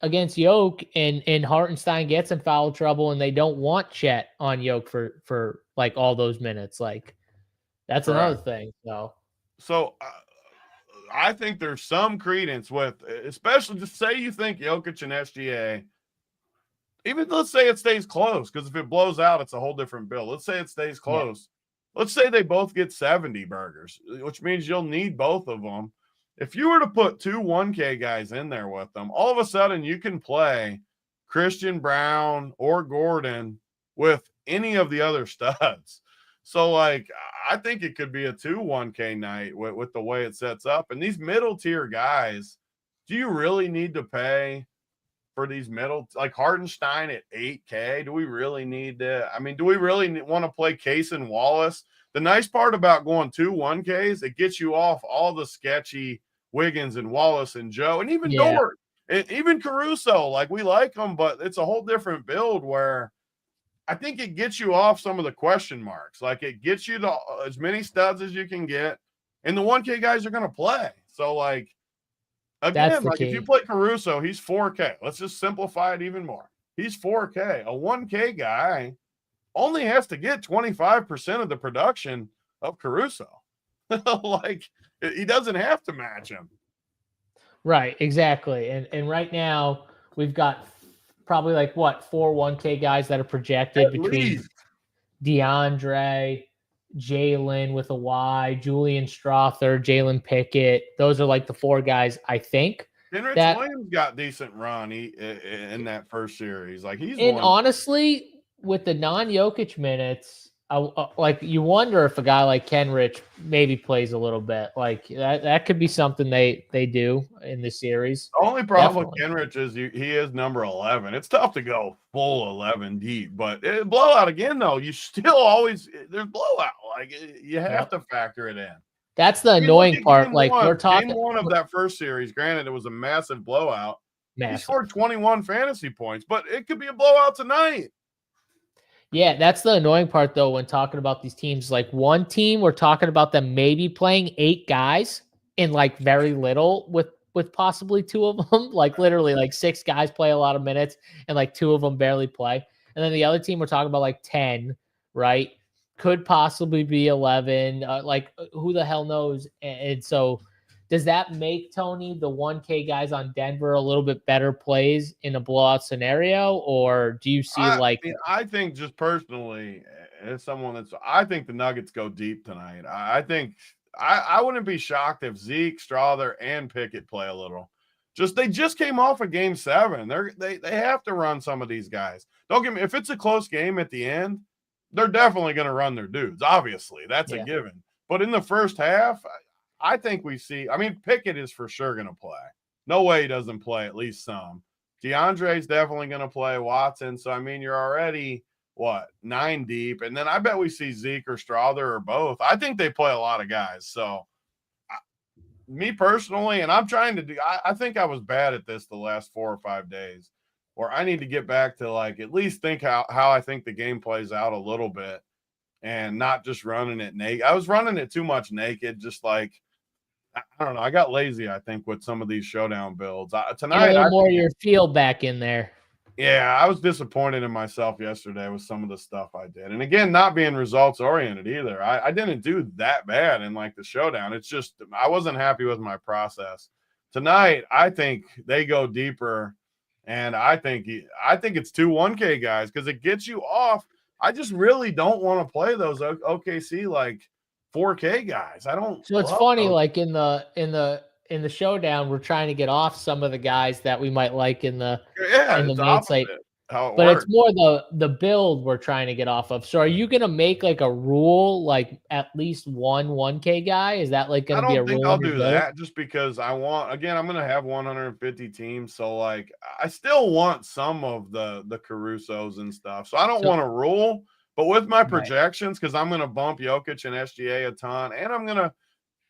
against Yoke and Hartenstein gets in foul trouble and they don't want Chet on Yoke for like all those minutes? Like that's another thing. So I think there's some credence with, especially just say you think Jokic and SGA, even let's say it stays close, because if it blows out, it's a whole different bill. Let's say it stays close. Yeah. Let's say they both get 70 burgers, which means you'll need both of them. If you were to put 2 1K guys in there with them, all of a sudden you can play Christian Brown or Gordon with any of the other studs. So, like, I think it could be a 2 1K night with the way it sets up. And these middle tier guys, do you really need to pay for these middle, like Hardenstein at 8K? Do we really need to? I mean, do we really want to play Case and Wallace? The nice part about going 2 1Ks, it gets you off all the sketchy Wiggins and Wallace and Joe, and even Dort, and even Caruso. Like, we like them, but it's a whole different build where I think it gets you off some of the question marks. Like, it gets you to as many studs as you can get, and the 1K guys are going to play. So, like, again, like if you play Caruso, he's 4K. Let's just simplify it even more. He's 4K. A 1K guy only has to get 25% of the production of Caruso. Like, he doesn't have to match him. Right, exactly. And right now we've got probably like 4 1K guys that are projected between DeAndre, Jalen with a Y, Julian Strother, Jalen Pickett. Those are like the 4 guys, I think. Henry Williams got decent run in that first series. Like honestly, with the non-Jokic minutes, like you wonder if a guy like Kenrich maybe plays a little bit. Like that could be something they do in the series. The only problem with Kenrich is he is number 11. It's tough to go full 11 deep, but blowout again though. You still always there's blowout. Like you have to factor it in. That's the annoying part. Like we're talking game 1 of that first series. Granted, it was a massive blowout. He scored 21 fantasy points, but it could be a blowout tonight. Yeah, that's the annoying part, though, when talking about these teams. Like one team, we're talking about them maybe playing 8 guys and like very little with possibly 2 of them. Like literally like 6 guys play a lot of minutes and like 2 of them barely play. And then the other team, we're talking about like 10, right? Could possibly be 11. Like who the hell knows? And so does that make, Tony, the 1K guys on Denver a little bit better plays in a blowout scenario? Or do you see I think just personally, as someone I think the Nuggets go deep tonight. I think I wouldn't be shocked if Zeke, Strother, and Pickett play a little. They just came off of game 7. They have to run some of these guys. Don't get me, if it's a close game at the end, they're definitely going to run their dudes. Obviously, that's a given. But in the first half, I think we see, Pickett is for sure going to play. No way he doesn't play at least some. DeAndre's definitely going to play. Watson. So, you're already, 9 deep. And then I bet we see Zeke or Strother or both. I think they play a lot of guys. So, me personally, and I'm trying to I think I was bad at this the last 4 or 5 days. or I need to get back to like at least think how I think the game plays out a little bit and not just running it naked. I was running it too much naked, just like I don't know. I got lazy, I think, with some of these showdown builds. Tonight, a little more your feel back in there. Yeah, I was disappointed in myself yesterday with some of the stuff I did. And again, not being results oriented either. I didn't do that bad in like the showdown. It's just I wasn't happy with my process. Tonight, I think they go deeper, and I think it's 2-1K guys because it gets you off. I just really don't want to play those OKC like 4K guys. I don't. So it's funny, like in the showdown, we're trying to get off some of the guys that we might like in the main slate. But it's more the build we're trying to get off of. So are you going to make like a rule, like at least 1K guy? Is that like going to be a rule? I don't think I'll do that just because I'm going to have 150 teams. So like, I still want some of the Carusos and stuff. So I don't want a rule, but with my projections, because I'm going to bump Jokic and SGA a ton, and I'm going to,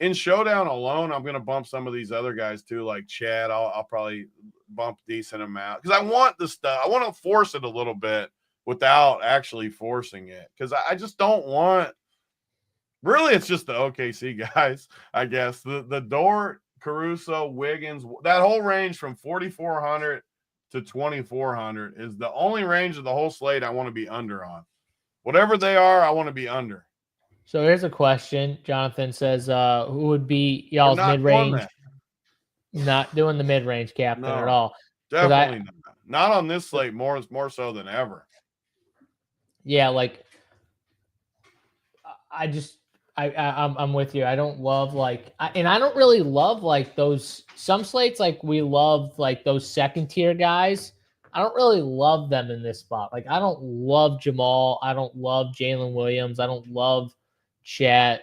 in showdown alone, I'm going to bump some of these other guys too, like Chad. I'll probably bump a decent amount because I want the stuff. I want to force it a little bit without actually forcing it because I just don't want. Really, it's just the OKC guys, I guess. The Dort, Caruso, Wiggins, that whole range from 4,400 to 2,400 is the only range of the whole slate I want to be under on. Whatever they are, I want to be under. So here's a question. Jonathan says, who would be y'all's mid-range? Not doing the mid-range captain at all. Definitely not. Not on this slate, more so than ever. Yeah, like I'm with you. I don't love and I don't really love like those some slates like we love like those second tier guys. I don't really love them in this spot. Like I don't love Jamal. I don't love Jalen Williams. I don't love Chat.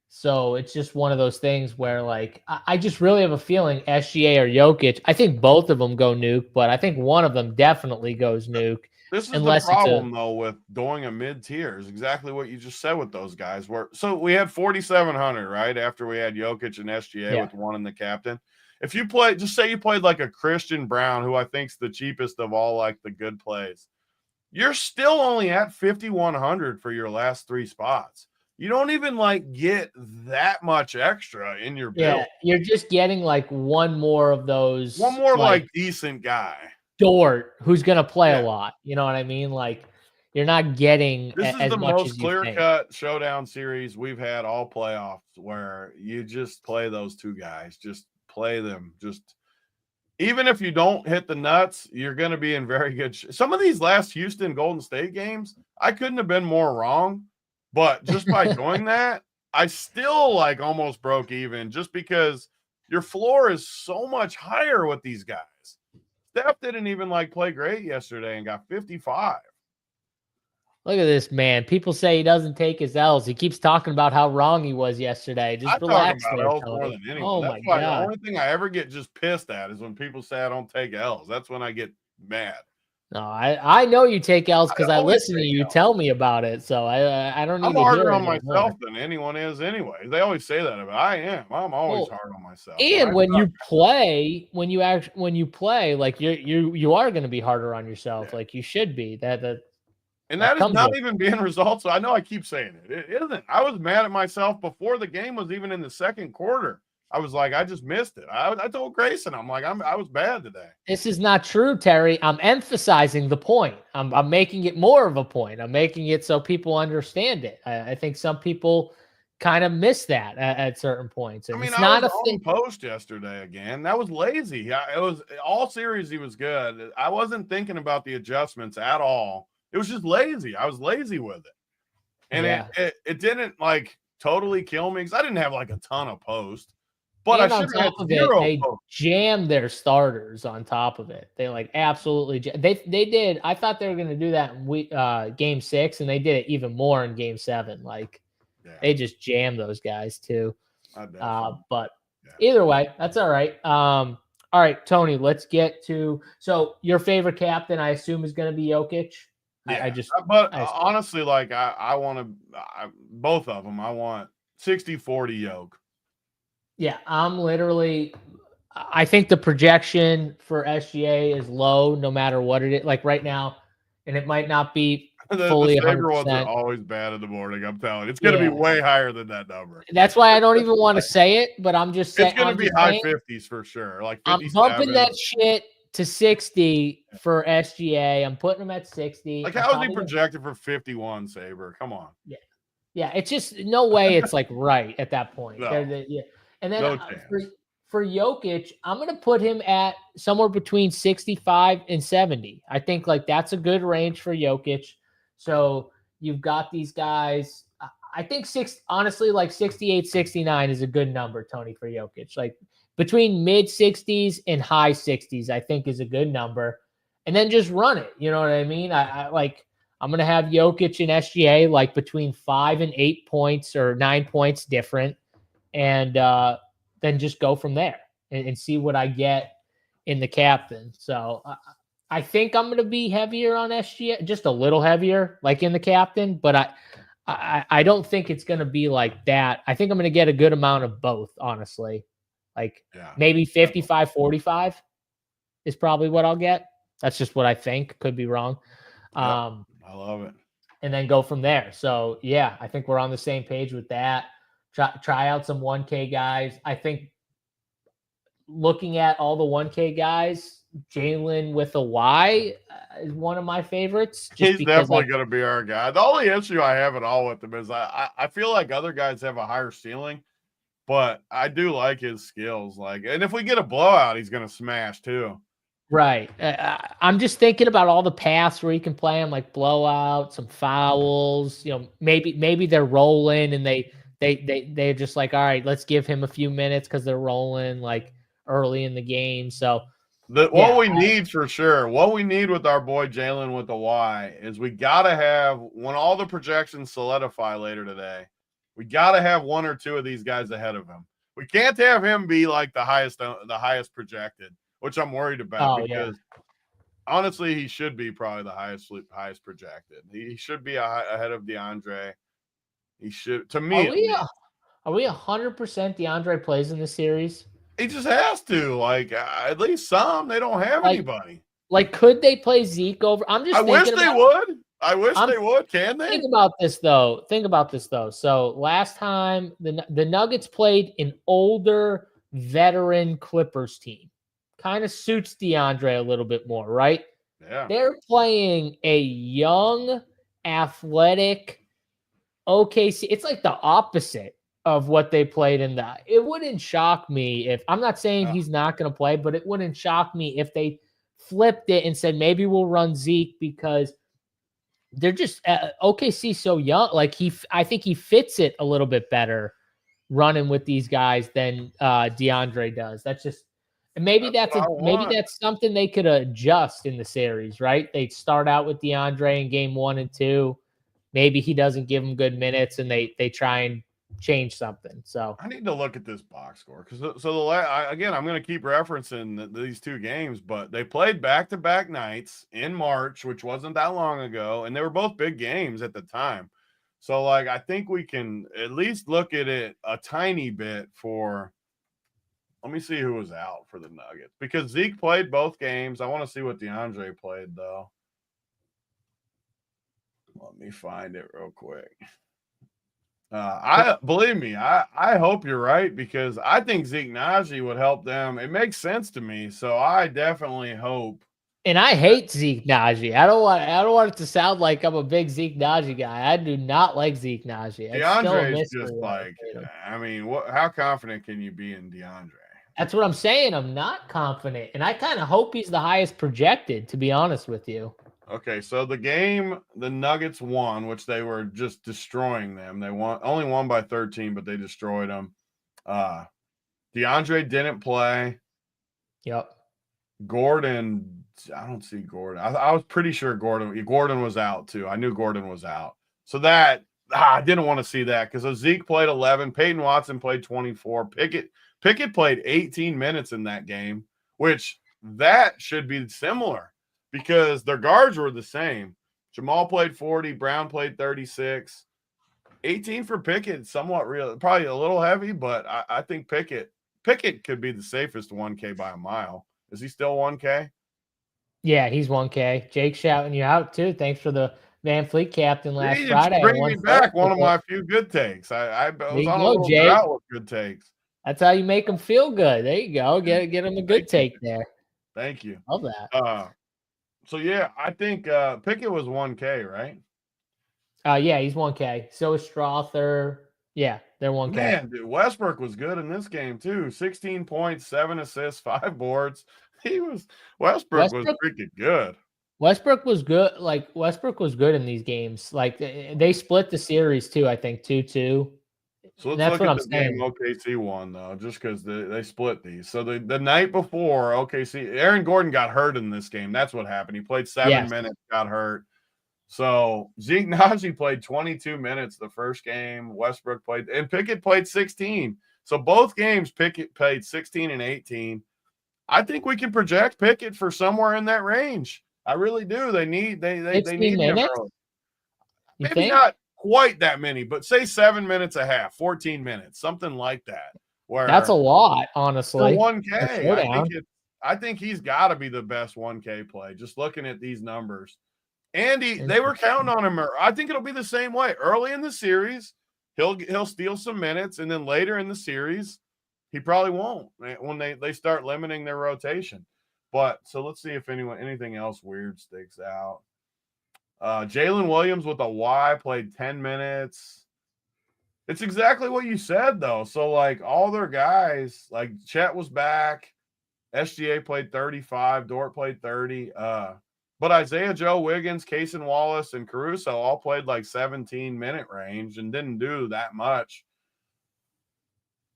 So it's just one of those things where like I just really have a feeling SGA or Jokic. I think both of them go nuke, but I think one of them definitely goes nuke. This is the problem though with doing a mid tier is exactly what you just said with those guys. So we had 4,700 right after we had Jokic and SGA with one in the captain. If you play, just say you played like a Christian Brown, who I think's the cheapest of all like the good plays. You're still only at 5,100 for your last 3 spots. You don't even like get that much extra in your build. Yeah, you're just getting like one more of those. One more like decent guy. Dort, who's going to play a lot. You know what I mean? Like you're not getting this as much is the most as clear-cut showdown series we've had all playoffs where you just play those 2 guys. Just play them. Just even if you don't hit the nuts, you're going to be in very good some of these last Houston Golden State games, I couldn't have been more wrong. But just by doing that, I still like almost broke even just because your floor is so much higher with these guys. Steph didn't even like play great yesterday and got 55. Look at this man. People say he doesn't take his L's. He keeps talking about how wrong he was yesterday. Just relax. I talk about L's more than anyone. Oh That's my God. The only thing I ever get just pissed at is when people say I don't take L's. That's when I get mad. No, I know you take L's because I listen to you tell me about it. So I don't need to hear it. I'm harder on myself than anyone is anyway. They always say that about I am. I'm always hard on myself. And when you play, when you play, like you are going to be harder on yourself. Like you should be. And that is not even being results. So I know I keep saying it. It isn't. I was mad at myself before the game was even in the second quarter. I was like, I just missed it. I told Grayson, I'm like, I was bad today. This is not true, Terry. I'm emphasizing the point. I'm making it more of a point. I'm making it so people understand it. I think some people kind of miss that at certain points. And it's not a thing. Post yesterday again. That was lazy. It was all series. He was good. I wasn't thinking about the adjustments at all. It was just lazy. I was lazy with it. And it didn't like totally kill me because I didn't have like a ton of posts. But and on top of it, they jammed their starters on top of it. They like absolutely they did. I thought they were going to do that in game 6, and they did it even more in game 7. Like they just jammed those guys too. But either way, that's all right. All right, Tony, let's get to your favorite captain. I assume is going to be Jokic. Yeah. Honestly, like I want to both of them. I want 60-40 Yoke. Yeah, I'm literally I think the projection for SGA is low no matter what it is. Like right now, and it might not be The fully Saber ones are 100%. always bad in the morning. I'm telling you, it's going to be way higher than that number. That's why I don't even want to say it, but I'm just saying. It's going to be high 50s for sure, like 57. I'm bumping that shit to 60 for SGA. I'm putting him at 60. Like, how is he projected for 51, Saber? Come on. Yeah. It's just no way it's like right at that point. No. And then for Jokic, I'm going to put him at somewhere between 65 and 70. I think like that's a good range for Jokic. So you've got these guys. I think honestly, like 68, 69 is a good number, Tony, for Jokic. Like between mid 60s and high 60s, I think is a good number. And then just run it. You know what I mean? I'm going to have Jokic and SGA like between 5 and 8 points or 9 points different. And then just go from there and see what I get in the captain. So I think I'm going to be heavier on SGA, just a little heavier, like in the captain, but I don't think it's going to be like that. I think I'm going to get a good amount of both, honestly. Like maybe 55, 45 is probably what I'll get. That's just what I think. Could be wrong. I love it. And then go from there. So yeah, I think we're on the same page with that. Try out some 1K guys. I think looking at all the 1K guys, Jalen with a Y is one of my favorites. He's definitely going to be our guy. The only issue I have at all with him is I feel like other guys have a higher ceiling, but I do like his skills. And if we get a blowout, he's going to smash too. Right. I'm just thinking about all the paths where he can play him, like blowout, some fouls. Maybe they're rolling and they're just like, all right, let's give him a few minutes because they're rolling like early in the game. So what we need for sure, what we need with our boy Jalen with the Y is we got to have, when all the projections solidify later today, we got to have one or two of these guys ahead of him. We can't have him be like the highest projected, which I'm worried about because honestly, he should be probably the highest projected. He should be ahead of DeAndre. He should, to me. Are we 100% DeAndre plays in this series? He just has to. At least some. They don't have anybody. Like, could they play Zeke over? I wish they would. I wish they would. Can they? Think about this though. So last time the Nuggets played an older veteran Clippers team. Kind of suits DeAndre a little bit more, right? Yeah. They're playing a young, athletic OKC. It's like the opposite of what they played in that. It wouldn't shock me if, I'm not saying he's not going to play, but it wouldn't shock me if they flipped it and said, maybe we'll run Zeke because they're just OKC so young. Like I think he fits it a little bit better running with these guys than DeAndre does. That's just, and maybe that's something they could adjust in the series, right? They start out with DeAndre in game 1 and 2. Maybe he doesn't give them good minutes and they try and change something. So I need to look at this box score because again, I'm going to keep referencing these two games, but they played back-to-back nights in March, which wasn't that long ago, and they were both big games at the time. So I think we can at least look at it a tiny bit for. Let me see who was out for the Nuggets because Zeke played both games. I want to see what DeAndre played though. Let me find it real quick. Believe me, I hope you're right because I think Zeke Naji would help them. It makes sense to me, so I definitely hope. And I hate Zeke Naji. I don't want it to sound like I'm a big Zeke Naji guy. I do not like Zeke Naji. DeAndre is just how confident can you be in DeAndre? That's what I'm saying. I'm not confident, and I kind of hope he's the highest projected. To be honest with you. Okay, so the game the Nuggets won, which they were just destroying them. They only won by 13, but they destroyed them. DeAndre didn't play. Yep. Gordon, I don't see Gordon. I was pretty sure Gordon was out too. I knew Gordon was out. So that I didn't want to see that because Zeke played 11. Peyton Watson played 24. Picket played 18 minutes in that game, which that should be similar. Because their guards were the same. Jamal played 40. Brown played 36. 18 for Pickett, somewhat real. Probably a little heavy, but I think Pickett Pickett could be the safest 1K by a mile. Is he still 1K? Yeah, he's 1K. Jake shouting you out too. Thanks for the Van Fleet captain last He's Friday. bringing me back one of my few good takes. I There was you on a go, little Jake. drought with good takes. That's how you make them feel good. There you go. Get him a good take there. Thank you. Love that. So yeah, I think Pickett was 1K, right? Yeah, he's 1K. So is Strother. Yeah, they're 1K. Man, dude, Westbrook was good in this game too. 16 points, 7 assists, 5 boards. Westbrook was freaking good. Westbrook was good. Like Westbrook was good in these games. Like they split the series too. I think 2-2. So let's look at the game OKC won though, just because they split these. So the night before OKC, Aaron Gordon got hurt in this game. That's what happened. He played 7 minutes, got hurt. So Zeke Naji played 22 minutes the first game. Westbrook played, and Pickett played 16. So both games, Pickett played 16 and 18. I think we can project Pickett for somewhere in that range. I really do. They need him early. Maybe not quite that many, but say 7 minutes a half, 14 minutes, something like that. Where that's a lot, honestly. For 1K, I think he's got to be the best 1K play. Just looking at these numbers. Andy, they were counting on him. I think it'll be the same way. Early in the series, he'll steal some minutes, and then later in the series, he probably won't when they start limiting their rotation. But so let's see if anything else weird sticks out. Jalen Williams with a Y played 10 minutes. It's exactly what you said, though. So, like, all their guys, like Chet was back. SGA played 35. Dort played 30. But Isaiah Joe, Wiggins, Cason Wallace, and Caruso all played like 17-minute range and didn't do that much.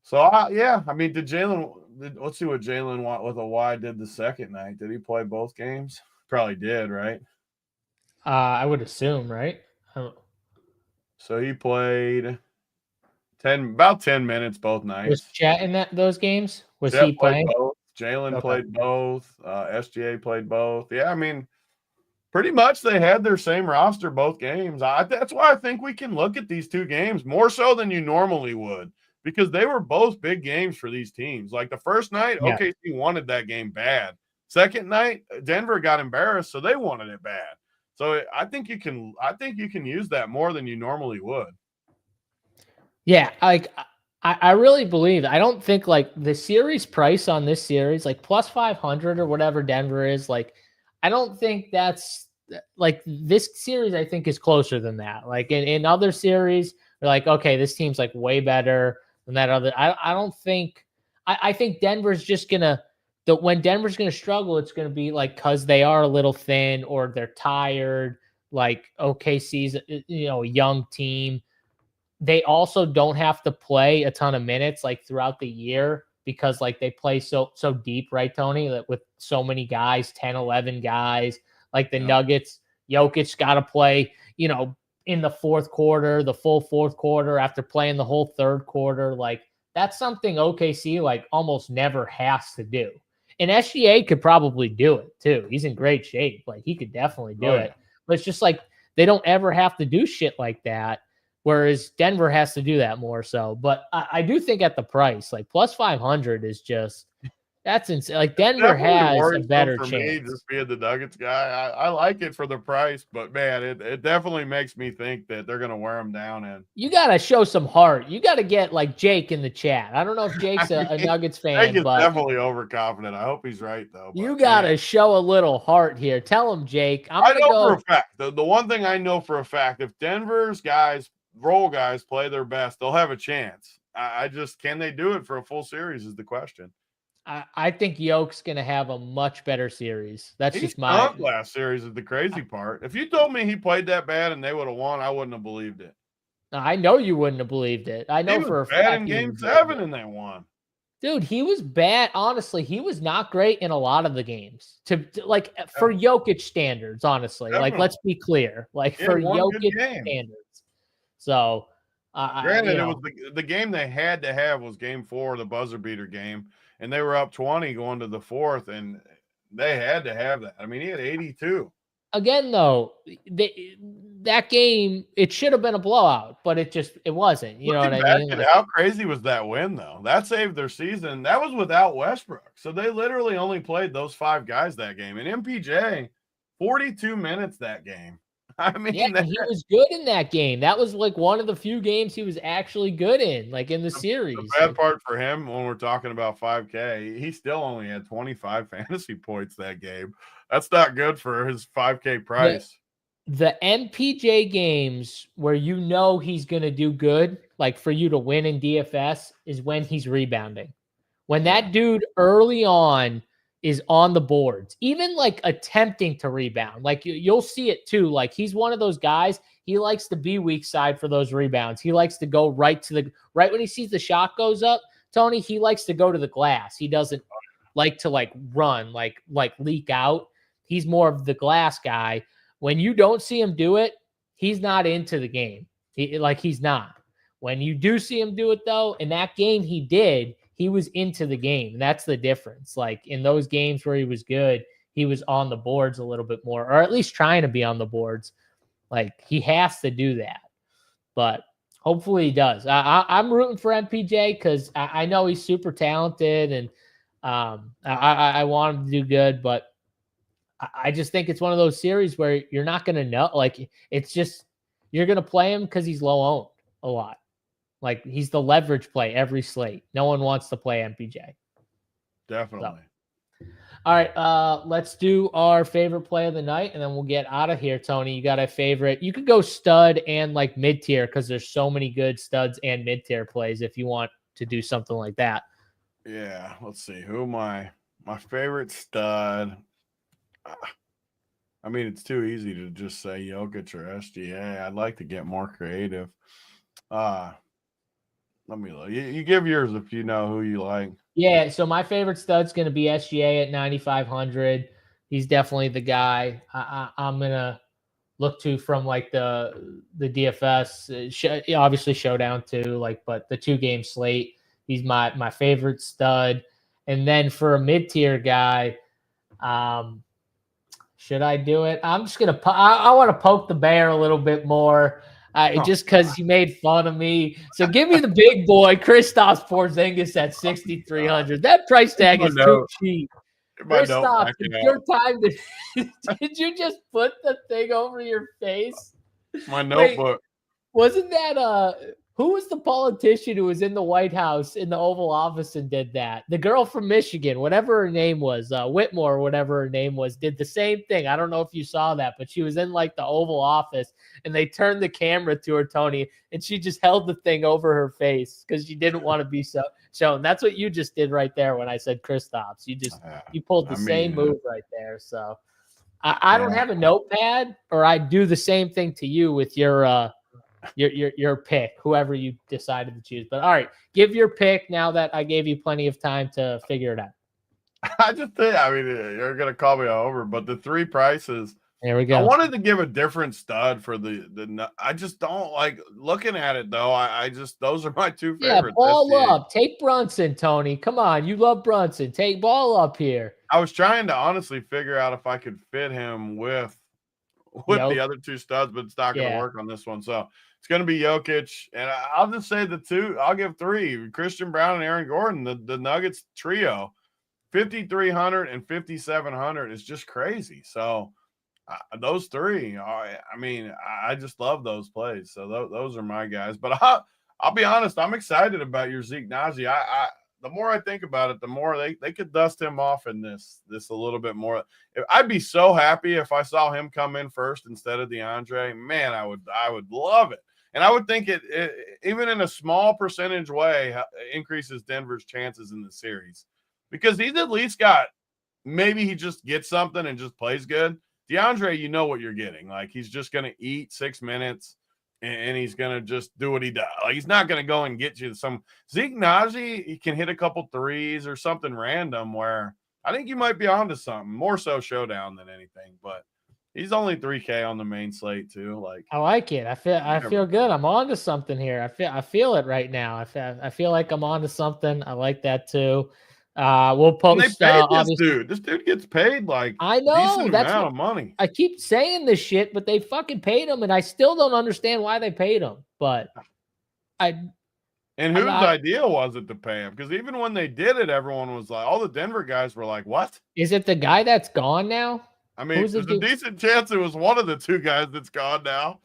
So, I mean, let's see what Jalen with a Y did the second night. Did he play both games? Probably did, right? I would assume, right? So he played about 10 minutes both nights. Was Chet in those games? Was he playing? Both. Jalen played both. SGA played both. Yeah, I mean, pretty much they had their same roster both games. That's why I think we can look at these two games more so than you normally would, because they were both big games for these teams. Like the first night, OKC wanted that game bad. Second night, Denver got embarrassed, so they wanted it bad. So I think you can use that more than you normally would. Yeah, like I really believe. I don't think like the series price on this series, like plus 500 or whatever Denver is, like I don't think that's like this series. I think is closer than that. Like in other series, they're like, okay, this team's like way better than that other. I don't think. I think Denver's just gonna. When Denver's gonna struggle, it's gonna be like because they are a little thin or they're tired. Like OKC's, a young team. They also don't have to play a ton of minutes like throughout the year because like they play so deep, right, Tony? Like with so many guys, 10, 11 guys, like the Nuggets, Jokic got to play, in the fourth quarter, the full fourth quarter after playing the whole third quarter. Like that's something OKC like almost never has to do. And SGA could probably do it too. He's in great shape. Like he could definitely do it. But it's just like they don't ever have to do shit like that. Whereas Denver has to do that more so. But I do think at the price, like plus 500 is just, that's insane. Like Denver has a better chance. Me, just being the Nuggets guy, I like it for the price, but man, it definitely makes me think that they're going to wear them down. And you got to show some heart. You got to get like Jake in the chat. I don't know if Jake's a Nuggets fan, Jake but is definitely overconfident. I hope he's right though. You got to show a little heart here. Tell him, Jake. I know for a fact. The one thing I know for a fact, if Denver's role guys play their best, they'll have a chance. Can they do it for a full series is the question. I think Yoke's going to have a much better series. That's just my last series is the crazy part. If you told me he played that bad and they would have won, I wouldn't have believed it. I know you wouldn't have believed it. I know for a fact in game 7 and they won. Dude, he was bad. Honestly, he was not great in a lot of the games. For Jokic standards, honestly. Definitely. Like, let's be clear. Like for Jokic standards. So, granted, it was the game they had to have was game 4, the buzzer beater game, and they were up 20 going to the fourth, and they had to have that. I mean, he had 82. again, though, that game, it should have been a blowout, but it wasn't. You know what I mean? Like, how crazy was that win, though? That saved their season. That was without Westbrook. So they literally only played those 5 guys that game. And MPJ, 42 minutes that game. I mean, yeah, he was good in that game. That was like one of the few games he was actually good in, like in the series. The bad part for him when we're talking about 5K, he still only had 25 fantasy points that game. That's not good for his 5K price. The MPJ games where you know he's going to do good, like for you to win in DFS, is when he's rebounding. When that dude early on is on the boards, even like attempting to rebound, like you'll see it too. Like he's one of those guys, he likes to be weak side for those rebounds. He likes to go right when he sees the shot goes up, Tony, he likes to go to the glass. He doesn't like to like run, like leak out. He's more of the glass guy. When you don't see him do it, he's not into the game. He's not. When you do see him do it, though, in that game he did, he was into the game. That's the difference. Like in those games where he was good, he was on the boards a little bit more, or at least trying to be on the boards. Like he has to do that. But hopefully he does. I'm rooting for MPJ because I know he's super talented, and I want him to do good, but I just think it's one of those series where you're not going to know. Like, it's just, you're going to play him because he's low owned a lot. Like, he's the leverage play every slate. No one wants to play MPJ. Definitely. So. All right, let's do our favorite play of the night, and then we'll get out of here, Tony. You got a favorite? You could go stud and, like, mid-tier because there's so many good studs and mid-tier plays if you want to do something like that. Yeah, let's see. Who my favorite stud? I mean, it's too easy to just say Jokic or SGA. I'd like to get more creative. Let me look. You give yours if you know who you like. Yeah, so my favorite stud's going to be SGA at 9,500. He's definitely the guy I'm going to look to from like the DFS. Obviously Showdown too, like, but the 2-game slate. He's my favorite stud. And then for a mid-tier guy, should I do it? I'm just going to I want to poke the bear a little bit more. Just because he made fun of me. So give me the big boy, Kristaps Porzingis at 6,300. That price tag is too cheap. Kristaps, it's your time to. Did you just put the thing over your face? My notebook. Wait, wasn't that who was the politician who was in the White House in the Oval Office and did that? The girl from Michigan, whatever her name was, Whitmore, whatever her name was, did the same thing. I don't know if you saw that, but she was in like the Oval Office and they turned the camera to her, Tony, and she just held the thing over her face because she didn't want to be shown. That's what you just did right there when I said Kristaps. You pulled the same move right there. So I don't have a notepad, or I do the same thing to you with your pick, whoever you decided to choose. But all right, give your pick now that I gave you plenty of time to figure it out. I just think, I mean, you're going to call me over, but the 3 prices. There we go. I wanted to give a different stud for the I just don't like looking at it, though. I just, those are my 2 favorites. Yeah, ball up. Take Brunson, Tony. Come on. You love Brunson. Take ball up here. I was trying to honestly figure out if I could fit him with the other 2 studs, but it's not going to work on this one. So it's going to be Jokic. And I'll just say the 2, I'll give 3, Christian Brown and Aaron Gordon, the Nuggets trio, 5,300 and 5,700 is just crazy. So those 3, I mean, I just love those plays. So those are my guys. But I'll be honest, I'm excited about your Zeke Naji. The more I think about it, the more they could dust him off in this a little bit more. I'd be so happy if I saw him come in first instead of DeAndre. Man, I would love it. And I would think it even in a small percentage way increases Denver's chances in the series, because he's at least got, maybe he just gets something and just plays good. DeAndre, you know what you're getting. Like, he's just going to eat 6 minutes and he's going to just do what he does. Like, he's not going to go and get you some. Zeke Naji, he can hit a couple threes or something random where I think you might be onto something, more so Showdown than anything. But he's only 3K on the main slate too. Like, I like it. I feel good. I'm onto something here. I feel it right now. I feel like I'm onto something. I like that too. We'll And they post. paid this Obviously, dude. This dude gets paid like I a know decent that's amount what of money. I keep saying this shit, but they fucking paid him, and I still don't understand why they paid him. But And I'm whose not- idea was it to pay him? Because even when they did it, everyone was like, all the Denver guys were like, what? Is it the guy that's gone now? I mean, Who's there's the a dude? decent chance it was one of the two guys that's gone now.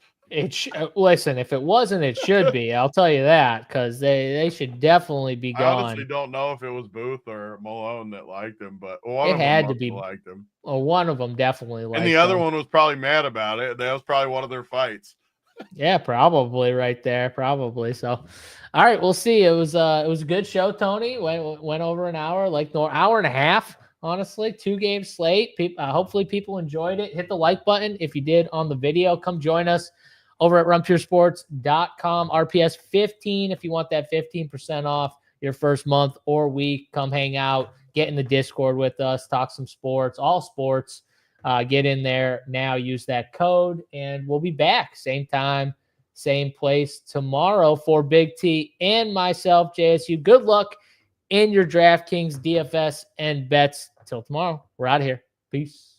Listen, if it wasn't, it should be. I'll tell you that, because they should definitely be I honestly gone. don't know if it was Booth or Malone that liked him, but one It of them had to must be. have liked him. Well, one of them definitely liked And the other him. one was probably mad about it. That was probably one of their fights. Yeah, probably right there, probably. So, all right, we'll see. It was a good show, Tony. Went over an hour, like no hour and a half. Honestly, 2-game slate. Hopefully, people enjoyed it. Hit the like button if you did on the video. Come join us over at runpuresports.com. RPS 15 if you want that 15% off your first month or week. Come hang out, get in the Discord with us, talk some sports, all sports. Get in there now, use that code, and we'll be back same time, same place tomorrow for Big T and myself, JSU. Good luck in your DraftKings, DFS, and bets. Till tomorrow, we're out of here. Peace.